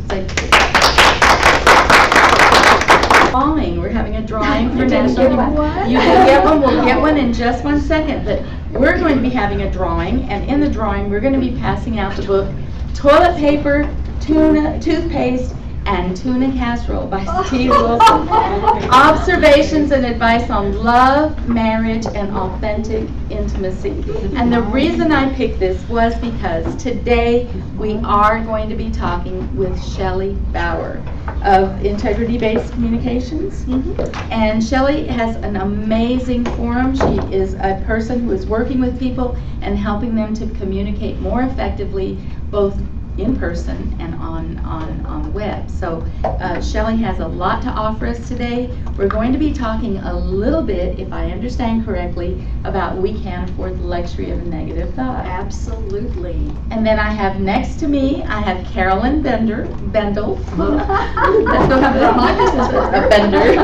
Drawing. We're having a drawing for National Humor Month. You can get one. We'll get one in just 1 second. But we're going to be having a drawing, and in the drawing, we're going to be passing out the book Toilet Paper, Tuna, Toothpaste, and Tuna Casserole by Steve Wilson. Observations and advice on love, marriage, and authentic intimacy. And the reason I picked this was because today we are going to be talking with Shelley Bauer of Integrity-Based Communications. And Shelley has an amazing forum. She is a person who is working with people and helping them to communicate more effectively, both in person and on the web. So Shelley has a lot to offer us today. We're going to be talking a little bit, if I understand correctly, about we can't afford the luxury of a negative thought. Absolutely. And then I have next to me, I have Carolyn Bendel. Let's go have my business Bender.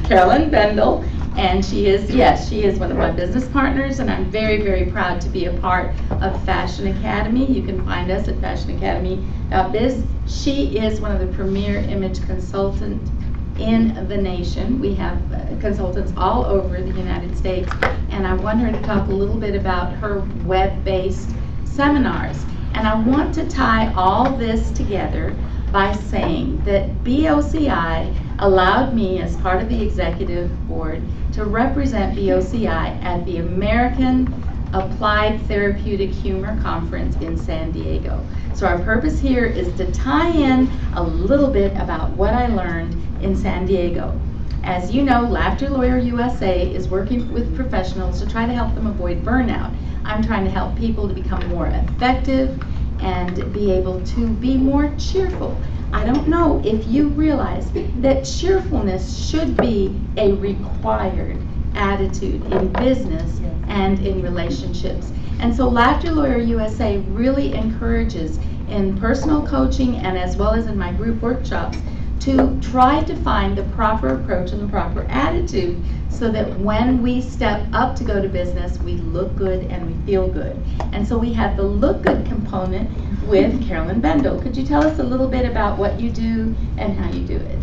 Carolyn Bendel. And she is one of my business partners, and I'm very, very proud to be a part of Fashion Academy. You can find us at fashionacademy.biz. She is one of the premier image consultants in the nation. We have consultants all over the United States, and I want her to talk a little bit about her web-based seminars. And I want to tie all this together by saying that BOCI allowed me, as part of the executive board, to represent BOCI at the American Applied Therapeutic Humor Conference in San Diego. So our purpose here is to tie in a little bit about what I learned in San Diego. As you know, Laughter Lawyer USA is working with professionals to try to help them avoid burnout. I'm trying to help people to become more effective and be able to be more cheerful. I don't know if you realize that cheerfulness should be a required attitude in business and in relationships. And so Laughter Lawyer USA really encourages in personal coaching and as well as in my group workshops to try to find the proper approach and the proper attitude so that when we step up to go to business, we look good and we feel good. And so we have the look good component with Carolyn Bendel. Could you tell us a little bit about what you do and how you do it?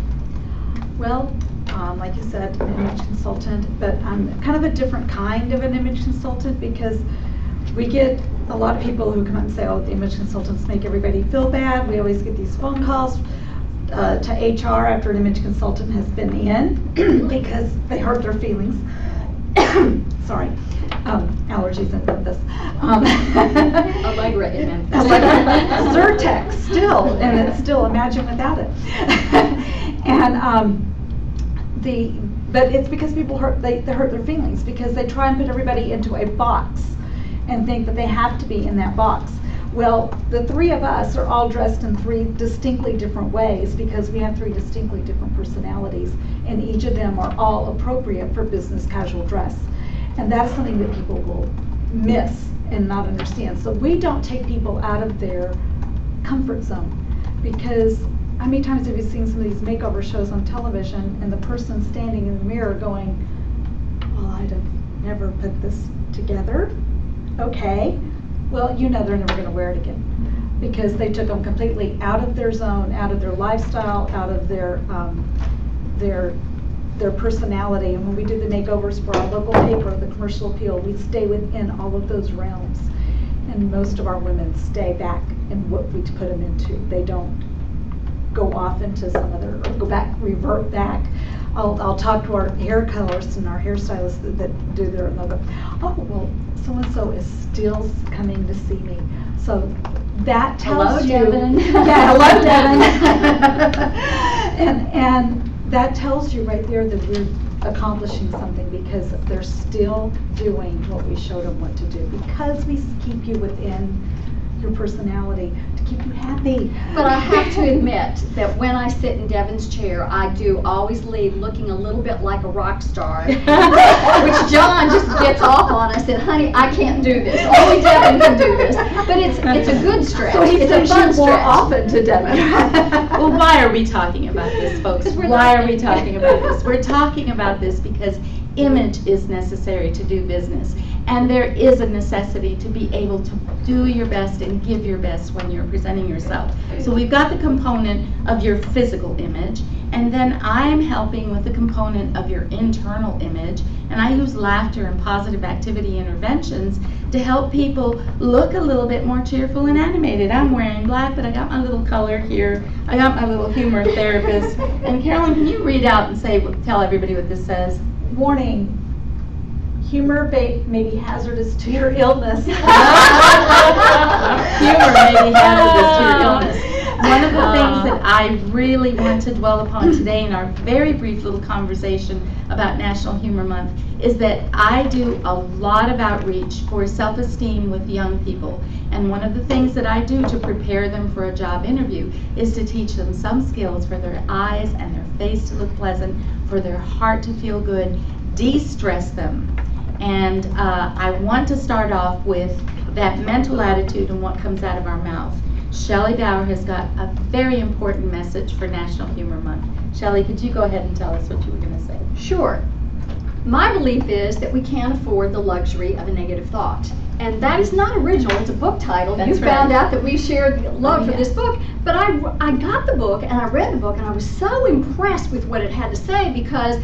Well, like you said, an image consultant, but I'm kind of a different kind of an image consultant because we get a lot of people who come and say, oh, the image consultants make everybody feel bad. We always get these phone calls to HR after an image consultant has been in because they hurt their feelings. Sorry, allergies in Memphis. Allegra in Memphis. Zyrtec still, and it's still, imagine without it. And but it's because people they hurt their feelings because they try and put everybody into a box and think that they have to be in that box. Well, the three of us are all dressed in three distinctly different ways because we have three distinctly different personalities, and each of them are all appropriate for business casual dress. And that's something that people will miss and not understand. So we don't take people out of their comfort zone because how many times have you seen some of these makeover shows on television and the person standing in the mirror going, well, I'd have never put this together. Okay. Well, you know they're never going to wear it again because they took them completely out of their zone, out of their lifestyle, out of their personality. And when we do the makeovers for our local paper, the Commercial Appeal, we stay within all of those realms. And most of our women stay back in what we put them into. They don't go off into some other, or go back, revert back. I'll talk to our hair colorists and our hairstylists that do their logo. Oh, well, so-and-so is still coming to see me. So that tells you. Hello, Devin. Yeah, hello, Devin. and that tells you right there that we're accomplishing something because they're still doing what we showed them what to do. Because we keep you within your personality, to keep you happy. But I have to admit that when I sit in Devin's chair, I do always leave looking a little bit like a rock star, which John just gets off on us and, honey, I can't do this. Only Devin can do this. But it's a good stretch. So he it's a sends fun you more stretch. often to Devin. Well, why are we talking about this, folks? 'Cause we're Why are not- we talking about this? We're talking about this because image is necessary to do business. And there is a necessity to be able to do your best and give your best when you're presenting yourself. So we've got the component of your physical image, and then I'm helping with the component of your internal image. And I use laughter and positive activity interventions to help people look a little bit more cheerful and animated. I'm wearing black, but I got my little color here. I got my little humor therapist. And Carolyn, can you read out and tell everybody what this says? Warning, humor may be hazardous to your illness. Humor may be hazardous to your illness. One of the things that I really want to dwell upon today in our very brief little conversation about National Humor Month is that I do a lot of outreach for self-esteem with young people. And one of the things that I do to prepare them for a job interview is to teach them some skills for their eyes and their face to look pleasant, for their heart to feel good, de-stress them. And I want to start off with that mental attitude and what comes out of our mouth. Shelley Bauer has got a very important message for National Humor Month. Shelley, could you go ahead and tell us what you were going to say? Sure. My belief is that we can't afford the luxury of a negative thought. And that is not original, it's a book title. That's You right. found out that we shared love for yeah. this book. But I got the book and I read the book and I was so impressed with what it had to say because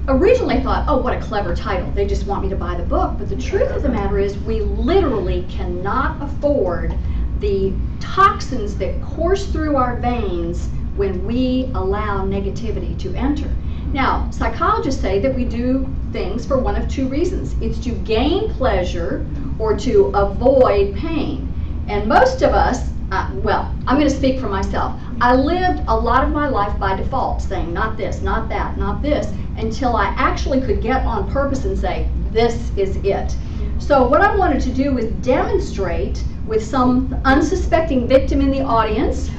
originally I thought, oh, what a clever title. They just want me to buy the book. But the truth of the matter is we literally cannot afford the toxins that course through our veins when we allow negativity to enter. Now, psychologists say that we do things for one of two reasons. It's to gain pleasure or to avoid pain. And most of us, well, I'm going to speak for myself. I lived a lot of my life by default, saying not this, not that, not this, until I actually could get on purpose and say, this is it. So what I wanted to do was demonstrate with some unsuspecting victim in the audience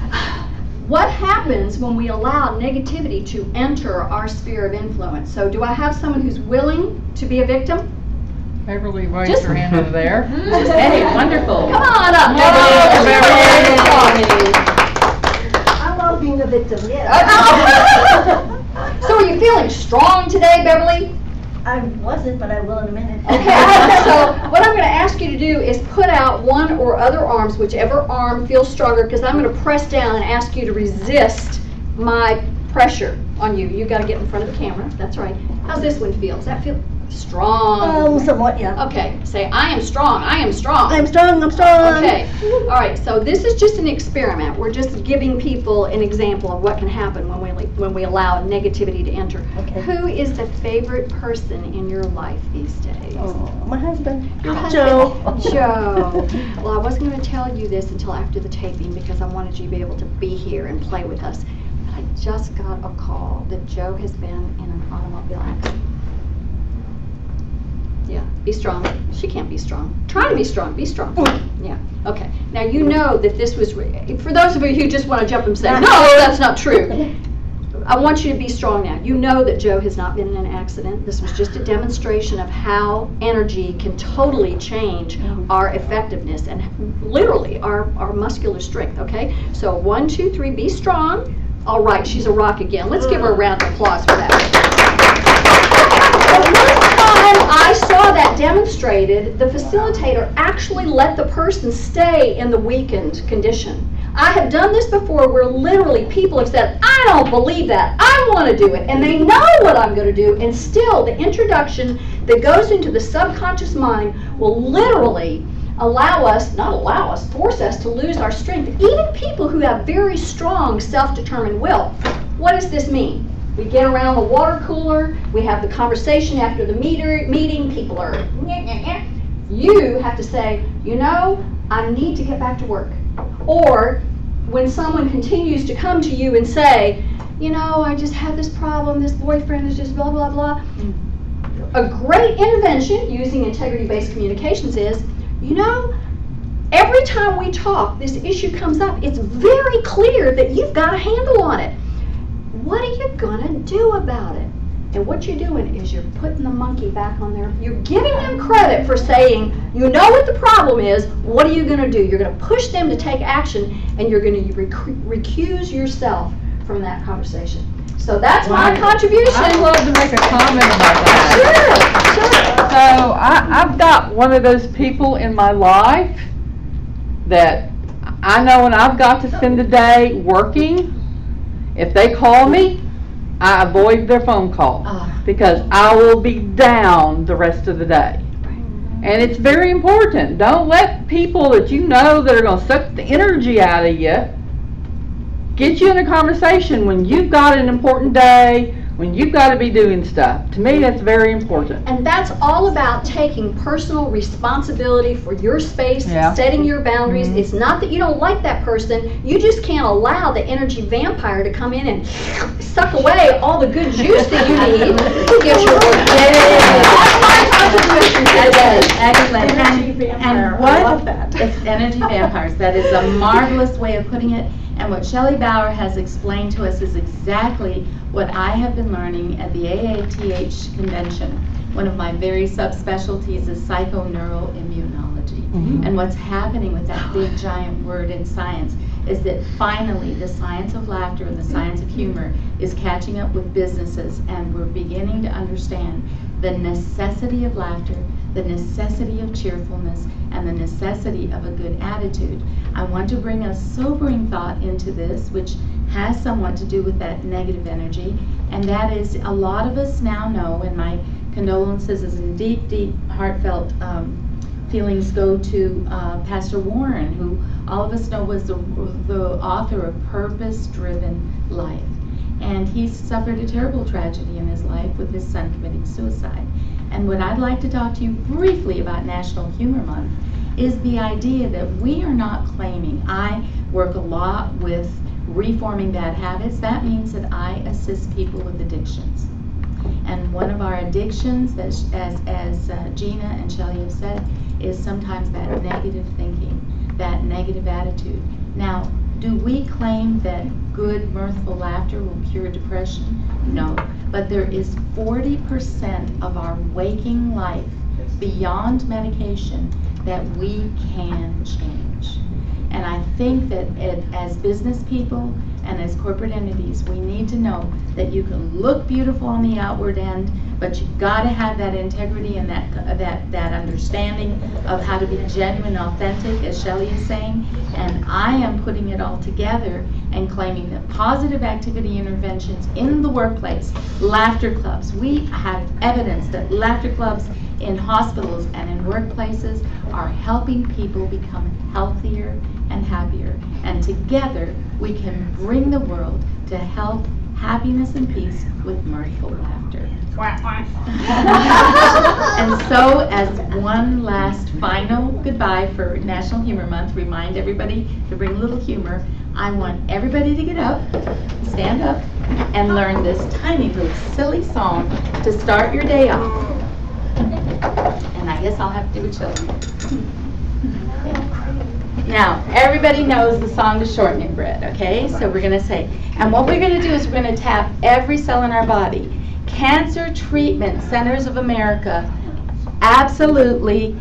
what happens when we allow negativity to enter our sphere of influence. So do I have someone who's willing to be a victim? Beverly, raise Just- your hand over there. Hey, wonderful. Come on up, Beverly. I love being a victim, So are you feeling strong today, Beverly? I wasn't, but I will in a minute. Okay, so what I'm going to ask you to do is put out one or other arms, whichever arm feels stronger, because I'm going to press down and ask you to resist my pressure on you. You've got to get in front of the camera. That's right. How's this one feel? Does that feel strong? Somewhat, yeah. Okay, say, I am strong, I am strong. I'm strong, I'm strong. Okay, all right, so this is just an experiment. We're just giving people an example of what can happen when we allow negativity to enter. Okay. Who is the favorite person in your life these days? Oh, my husband. Your Joe. husband. Joe. Well, I wasn't going to tell you this until after the taping because I wanted you to be able to be here and play with us. But I just got a call that Joe has been in an automobile accident. Yeah, be strong. She can't be strong. Try to be strong. Be strong. Yeah. Okay. Now you know that this was, for those of you who just want to jump and say, no, that's not true. I want you to be strong now. You know that Joe has not been in an accident. This was just a demonstration of how energy can totally change our effectiveness and literally our muscular strength, okay? So 1, 2, 3, be strong. All right, she's a rock again. Let's give her a round of applause for that. I saw that demonstrated, the facilitator actually let the person stay in the weakened condition. I have done this before where literally people have said, I don't believe that, I want to do it, and they know what I'm going to do, and still the introduction that goes into the subconscious mind will literally force us to lose our strength. Even people who have very strong self-determined will. What does this mean? We get around the water cooler, we have the conversation after the meeting, people are, you have to say, you know, I need to get back to work. Or when someone continues to come to you and say, you know, I just had this problem, this boyfriend is just blah, blah, blah. A great intervention using integrity-based communications is, you know, every time we talk, this issue comes up. It's very clear that you've got a handle on it. What are you gonna do about it? And what you're doing is you're putting the monkey back on there. You're giving them credit for saying, you know what the problem is, what are you gonna do? You're gonna push them to take action, and you're gonna recuse yourself from that conversation. So that's my contribution. I'd love to make a comment about that. Sure. So I've got one of those people in my life that I know when I've got to spend a day working, if they call me, I avoid their phone call because I will be down the rest of the day. And it's very important. Don't let people that you know that are going to suck the energy out of you get you in a conversation when you've got an important day, when you've got to be doing stuff. To me, that's very important. And that's all about taking personal responsibility for your space, setting your boundaries. It's not that you don't like that person, you just can't allow the energy vampire to come in and suck away all the good juice that you need to get your work done. And what? It's energy vampires. That is a marvelous way of putting it. And what Shelley Bauer has explained to us is exactly what I have been learning at the AATH convention. One of my very subspecialties is psychoneuroimmunology. And what's happening with that big giant word in science is that finally the science of laughter and the science of humor is catching up with businesses, and we're beginning to understand the necessity of laughter, the necessity of cheerfulness, and the necessity of a good attitude. I want to bring a sobering thought into this, which has somewhat to do with that negative energy, and that is a lot of us now know, and my condolences and deep, deep, heartfelt feelings go to Pastor Warren, who all of us know was the author of Purpose-Driven Life. And he's suffered a terrible tragedy in his life with his son committing suicide. And what I'd like to talk to you briefly about National Humor Month is the idea that we are not claiming. I work a lot with reforming bad habits. That means that I assist people with addictions. And one of our addictions, as Gina and Shelley have said, is sometimes that negative thinking, that negative attitude. Now, do we claim that good, mirthful laughter will cure depression? No. But there is 40% of our waking life beyond medication that we can change. And I think that as business people and as corporate entities, we need to know that you can look beautiful on the outward end, but you've got to have that integrity and that understanding of how to be genuine and authentic, as Shelley is saying. And I am putting it all together and claiming that positive activity interventions in the workplace, laughter clubs, we have evidence that laughter clubs in hospitals and in workplaces are helping people become healthier and happier. And together we can bring the world to health, happiness, and peace with mirthful laughter. And so, as one last final goodbye for National Humor Month, remind everybody to bring a little humor. I want everybody to get up, stand up, and learn this tiny little silly song to start your day off. And I guess I'll have to do a children. Now, everybody knows the song to shortening bread, okay? So we're going to say, and what we're going to do is we're going to tap every cell in our body. Cancer Treatment Centers of America absolutely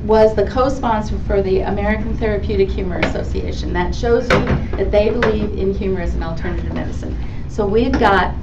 was the co-sponsor for the American Therapeutic Humor Association. That shows you that they believe in humor as an alternative medicine. So we've got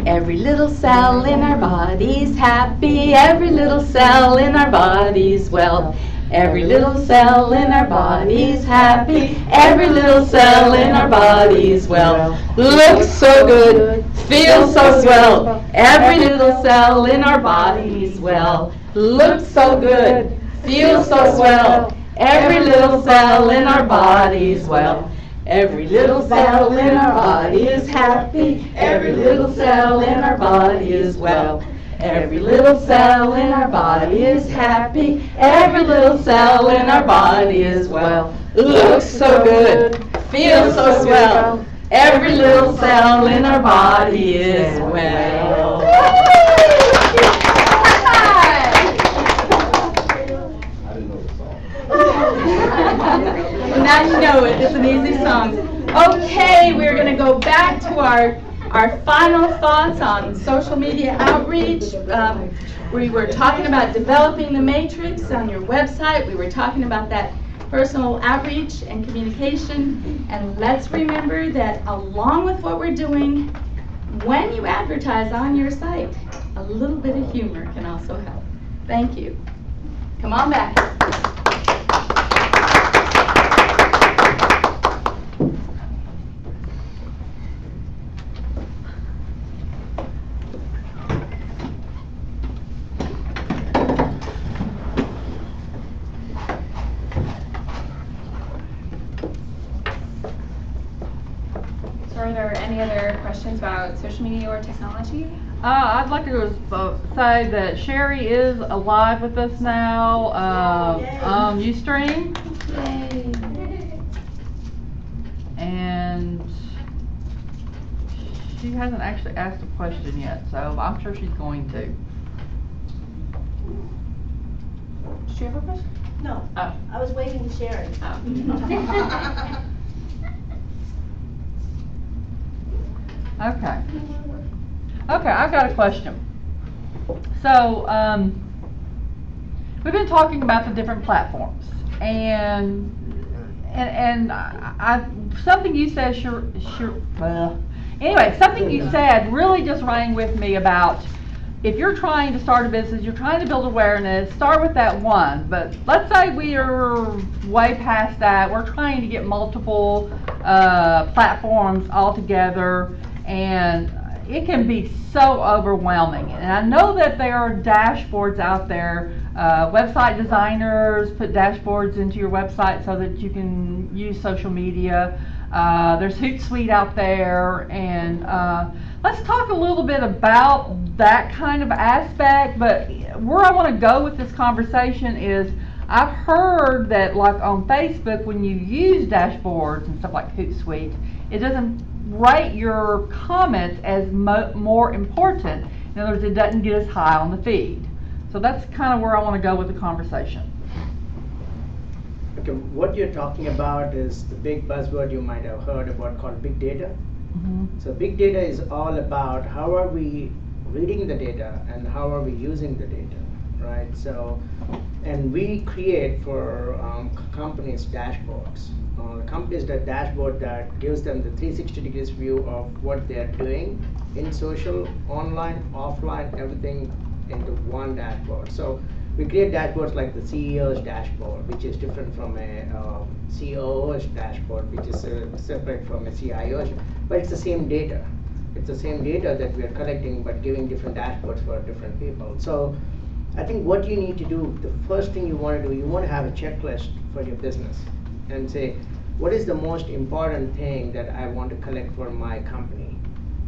every little cell in our body's happy, every little cell in our body's well. Every little cell in our body's happy, every little cell in our body's well. Looks so good, feels so swell, every little cell in our body's well. Looks so good, feels so swell, every little cell in our body's well. Every little cell in our body is happy, every little cell in our body is well. Every little cell in our body is happy, every little cell in our body is well. Looks so good, feels so swell, every little cell in our body is well. I didn't know the song. know it. It's an easy song. Okay, we're gonna go back to our final thoughts on social media outreach. We were talking about developing the matrix on your website. We were talking about that personal outreach and communication. And let's remember that along with what we're doing, when you advertise on your site, a little bit of humor can also help. Thank you. Come on back. So are there any other questions about social media or technology? I'd like to say that Sherry is alive with us now, Ustream. And she hasn't actually asked a question yet, so I'm sure she's going to. Did you have a question? No, Oh. I was waiting to share it. Okay. Okay, I've got a question. So, we've been talking about the different platforms, and something you said, anyway, something you said really just rang with me about if you're trying to start a business, you're trying to build awareness, start with that one. But let's say we are way past that. We're trying to get multiple platforms all together, and it can be so overwhelming. And I know that there are dashboards out there. Website designers put dashboards into your website so that you can use social media. There's Hootsuite out there, and let's talk a little bit about that kind of aspect. But where I want to go with this conversation is I've heard that, like on Facebook, when you use dashboards and stuff like Hootsuite, it doesn't rate your comments as more important. In other words, it doesn't get as high on the feed. So that's kind of where I want to go with the conversation. Okay, what you're talking about is the big buzzword you might have heard about called big data. Mm-hmm. So big data is all about how are we reading the data and how are we using the data, right? So, and we create for companies dashboards. Companies that dashboard that gives them the 360 degrees view of what they're doing in social, online, offline, everything into one dashboard. So we create dashboards like the CEO's dashboard, which is different from a COO's dashboard, which is separate from a CIO's, but it's the same data. It's the same data that we are collecting, but giving different dashboards for different people. So I think what you need to do, the first thing you want to do, you want to have a checklist for your business and say, what is the most important thing that I want to collect for my company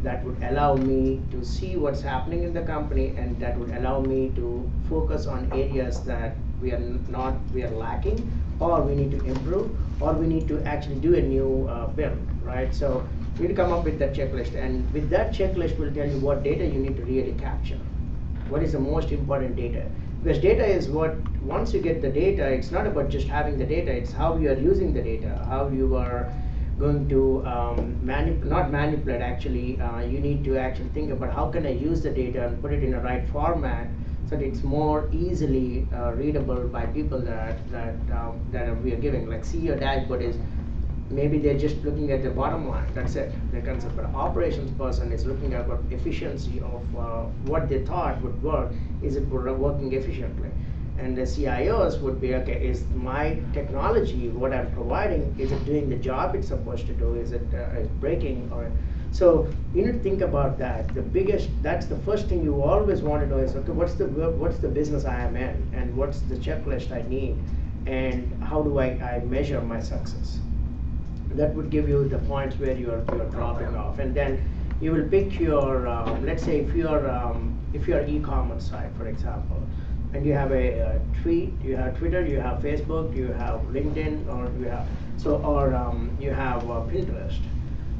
that would allow me to see what's happening in the company, and that would allow me to focus on areas that we are lacking, or we need to improve, or we need to actually do a new build, right? So you need to come up with that checklist, and with that checklist will tell you what data you need to really capture. What is the most important data? Because data is what, once you get the data, it's not about just having the data, it's how you are using the data, how you are going to not manipulate actually. You need to actually think about how can I use the data and put it in the right format so that it's more easily readable by people that we are giving. Like CEO dashboard is, maybe they're just looking at the bottom line, that's it, the concept. But operations person is looking at what efficiency of what they thought would work, is it working efficiently? And the CIOs would be, okay, is my technology, what I'm providing, is it doing the job it's supposed to do? Is it breaking? Or so you need to think about that. That's the first thing you always want to know is, okay, what's the business I am in, and what's the checklist I need, and how do I measure my success? That would give you the points where you're dropping off, and then you will pick your let's say if you're e-commerce site, for example, and you have a tweet, you have Twitter, you have Facebook, you have LinkedIn, or you have you have Pinterest.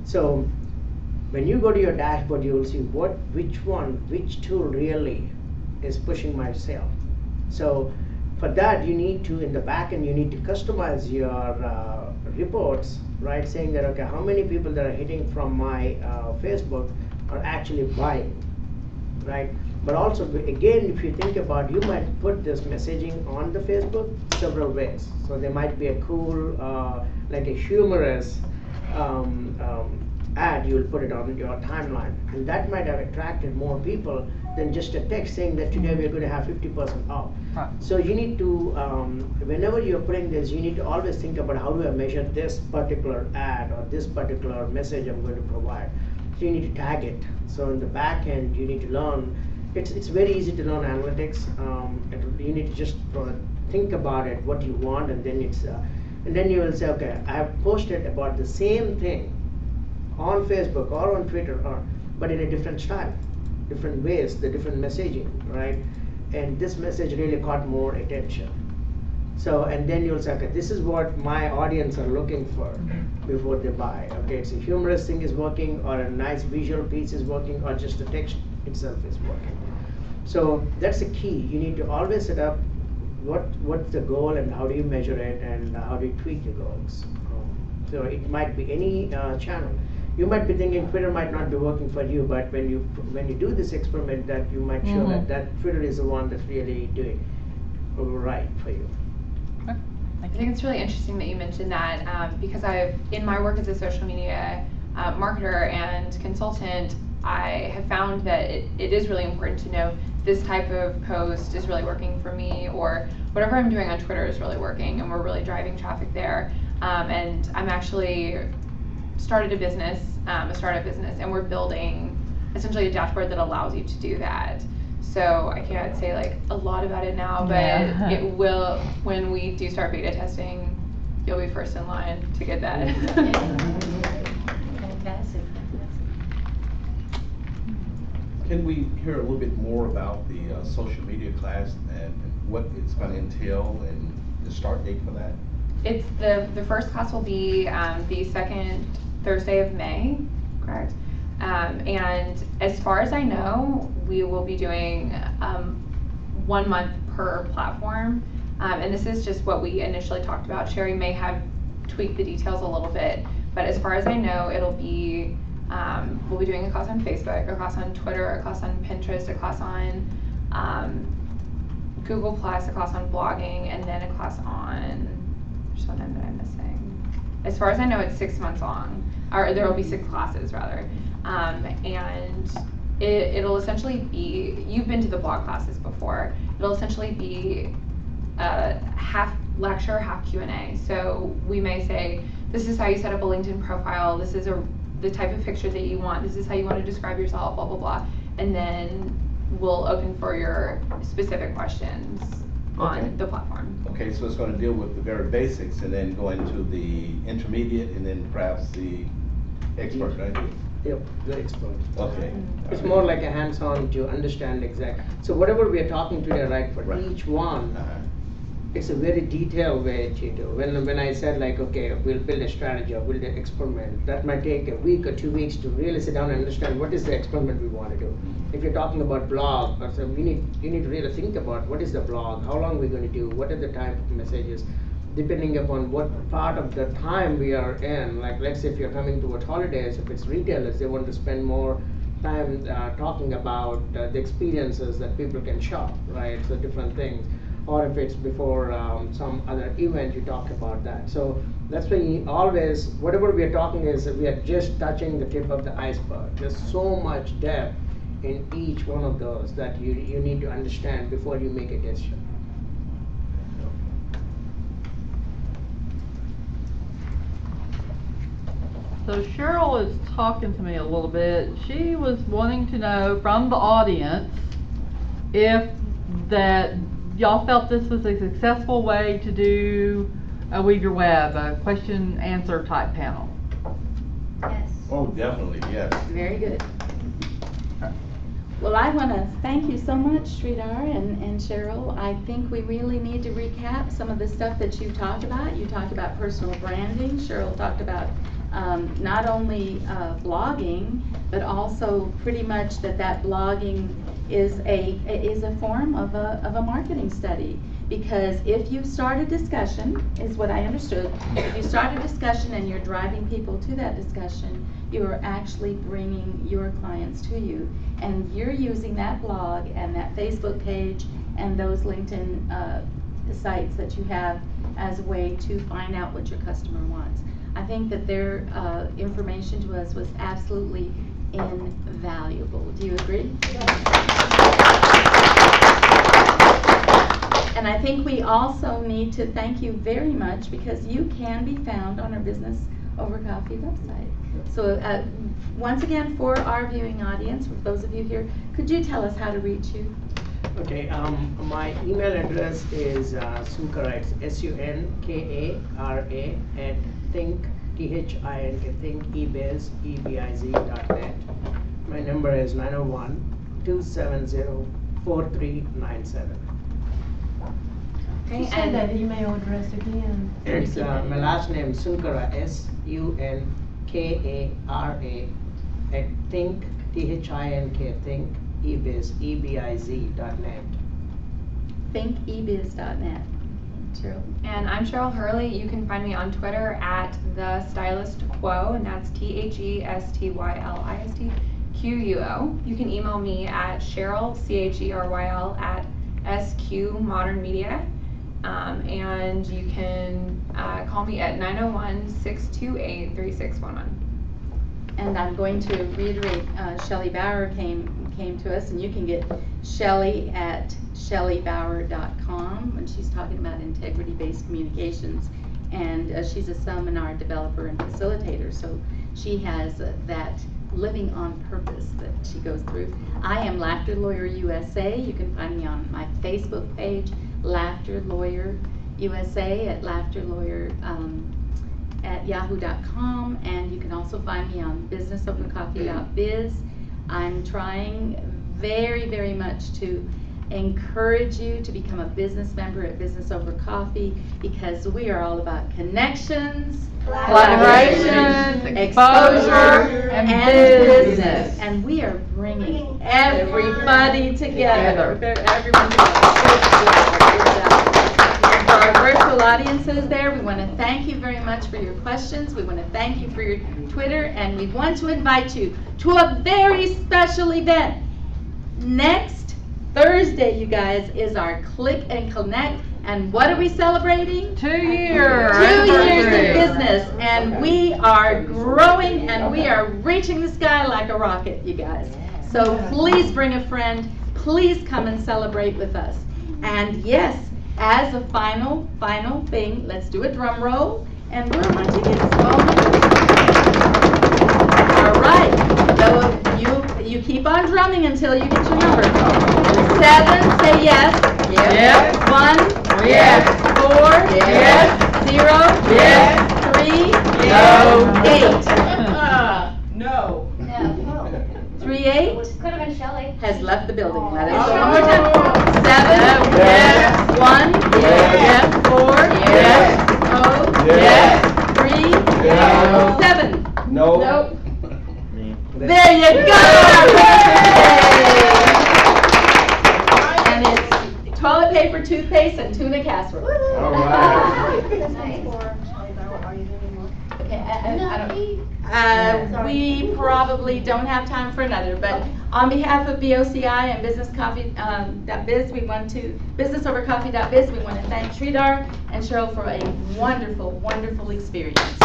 So when you go to your dashboard, you will see which tool really is pushing my sale. So for that, you need to, in the back end, you need to customize your reports, right, saying that, okay, how many people that are hitting from my Facebook are actually buying, right? But also, again, if you think about, you might put this messaging on the Facebook several ways. So there might be a cool, like a humorous ad, you'll put it on your timeline. And that might have attracted more people than just a text saying that today we're going to have 50% off. Right. So you need to, whenever you're putting this, you need to always think about how do I measure this particular ad or this particular message I'm going to provide. So you need to tag it. So in the back end, you need to learn. It's very easy to learn analytics. You need to just think about it, what you want, and then and then you will say, okay, I have posted about the same thing on Facebook or on Twitter, but in a different style, different ways, the different messaging, right? And this message really caught more attention. So, and then you'll say, okay, this is what my audience are looking for before they buy. Okay, it's a humorous thing is working, or a nice visual piece is working, or just the text itself is working. So that's the key. You need to always set up what's the goal and how do you measure it and how do you tweak the goals. So it might be any channel. You might be thinking Twitter might not be working for you, but when you do this experiment, that you might show that Twitter is the one that's really doing right for you. I think it's really interesting that you mentioned that because in my work as a social media marketer and consultant, I have found that it is really important to know this type of post is really working for me, or whatever I'm doing on Twitter is really working and we're really driving traffic there. And I'm actually started a startup business, and we're building essentially a dashboard that allows you to do that. So I can't say like a lot about it now, but it will, when we do start beta testing, you'll be first in line to get that. Fantastic. Can we hear a little bit more about the social media class and what it's going to entail and the start date for that? It's the first class will be the second Thursday of May, correct? And as far as I know, we will be doing 1 month per platform. And this is just what we initially talked about. Sherry may have tweaked the details a little bit, but as far as I know, it'll be, we'll be doing a class on Facebook, a class on Twitter, a class on Pinterest, a class on Google+, a class on blogging, and then a class on, there's one that I'm missing. As far as I know, it's 6 months long, or there will be 6 classes rather. And it'll essentially be, you've been to the blog classes before, it'll essentially be half lecture, half Q&A. So we may say, this is how you set up a LinkedIn profile, this is the type of picture that you want, this is how you want to describe yourself, blah, blah, blah. And then we'll open for your specific questions on the platform. Okay, so it's going to deal with the very basics and then go into the intermediate and then perhaps the expert, right? Yep, the expert. Okay. It's more like a hands-on to understand exact. So whatever we are talking today, right, for each one, it's a very detailed way to do. When I said like, okay, we'll build a strategy or build an experiment, that might take a week or 2 weeks to really sit down and understand what is the experiment we want to do. If you're talking about blog, or so you need to really think about what is the blog, how long we're going to do, what are the type of messages, depending upon what part of the time we are in. Like let's say if you're coming towards holidays, if it's retailers, they want to spend more time talking about the experiences that people can shop, right? So different things. Or if it's before some other event, you talk about that. So that's why you always, whatever we are talking is we are just touching the tip of the iceberg. There's so much depth in each one of those that you need to understand before you make a decision. So Cheryl is talking to me a little bit. She was wanting to know from the audience if that y'all felt this was a successful way to do a Weave Your Web, a question answer type panel. Yes. Oh, definitely, yes. Very good. Well, I want to thank you so much, Sridhar and Cheryl. I think we really need to recap some of the stuff that you talked about. You talked about personal branding. Cheryl talked about not only blogging, but also pretty much that blogging is a form of a marketing study. Because if you start a discussion, is what I understood, if you start a discussion and you're driving people to that discussion, you are actually bringing your clients to you. And you're using that blog and that Facebook page and those LinkedIn sites that you have as a way to find out what your customer wants. I think that their information to us was absolutely invaluable. Do you agree? And I think we also need to thank you very much because you can be found on our Business Over Coffee website. So once again, for our viewing audience, for those of you here, could you tell us how to reach you? Okay, my email address is Sunkara, SUNKARA at thinkebiz.net. My number is 901-270-4397. Can you say that email address again? It's my last name, Sunkara, SUNKARA at thinkebiz.net. Thinkebiz.net. Cheryl. And I'm Cheryl Hurley. You can find me on Twitter at The Stylist Quo, and that's TheStylistQuo. You can email me at Cheryl, CHERYL, at SQ Modern Media. And you can call me at 901-628-3611. And I'm going to reiterate, Shelley Bauer came to us, and you can get Shelley at shelleybauer.com when she's talking about integrity-based communications. And she's a seminar developer and facilitator, so she has that living on purpose that she goes through. I am Laughter Lawyer USA. You can find me on my Facebook page, Laughter Lawyer USA, at laughterlawyer at yahoo.com, and you can also find me on businessovercoffee.biz. I'm trying very, very much to encourage you to become a business member at Business Over Coffee because we are all about connections, collaboration, exposure, and business. And we are bringing everybody together. Everyone together. For our virtual audiences there, we want to thank you very much for your questions. We want to thank you for your Twitter, and we want to invite you to a very special event. Next Thursday, you guys, is our Click and Connect. And what are we celebrating? 2 years. 2 years in business. And we are growing and we are reaching the sky like a rocket, you guys. So please bring a friend. Please come and celebrate with us. And yes, as a final thing, let's do a drum roll. And where are my tickets? All right. So you keep on drumming until you get your number. 7, say yes. Yes. 1, Yes. 4, Yes. 0, Yes. 3, No. No. 3, 8 Could have been Shelley. has left the building. Let us one more time. 7, Yes. 1, Yes. 4, Yes. 0, Yes. 3, No. 7. No. Nope. There you go! And it's toilet paper, toothpaste, and tuna casserole. All right. Okay, we probably don't have time for another, but on behalf of BOCI and businessovercoffee.biz, we want to thank Sridhar and Cheryl for a wonderful, wonderful experience.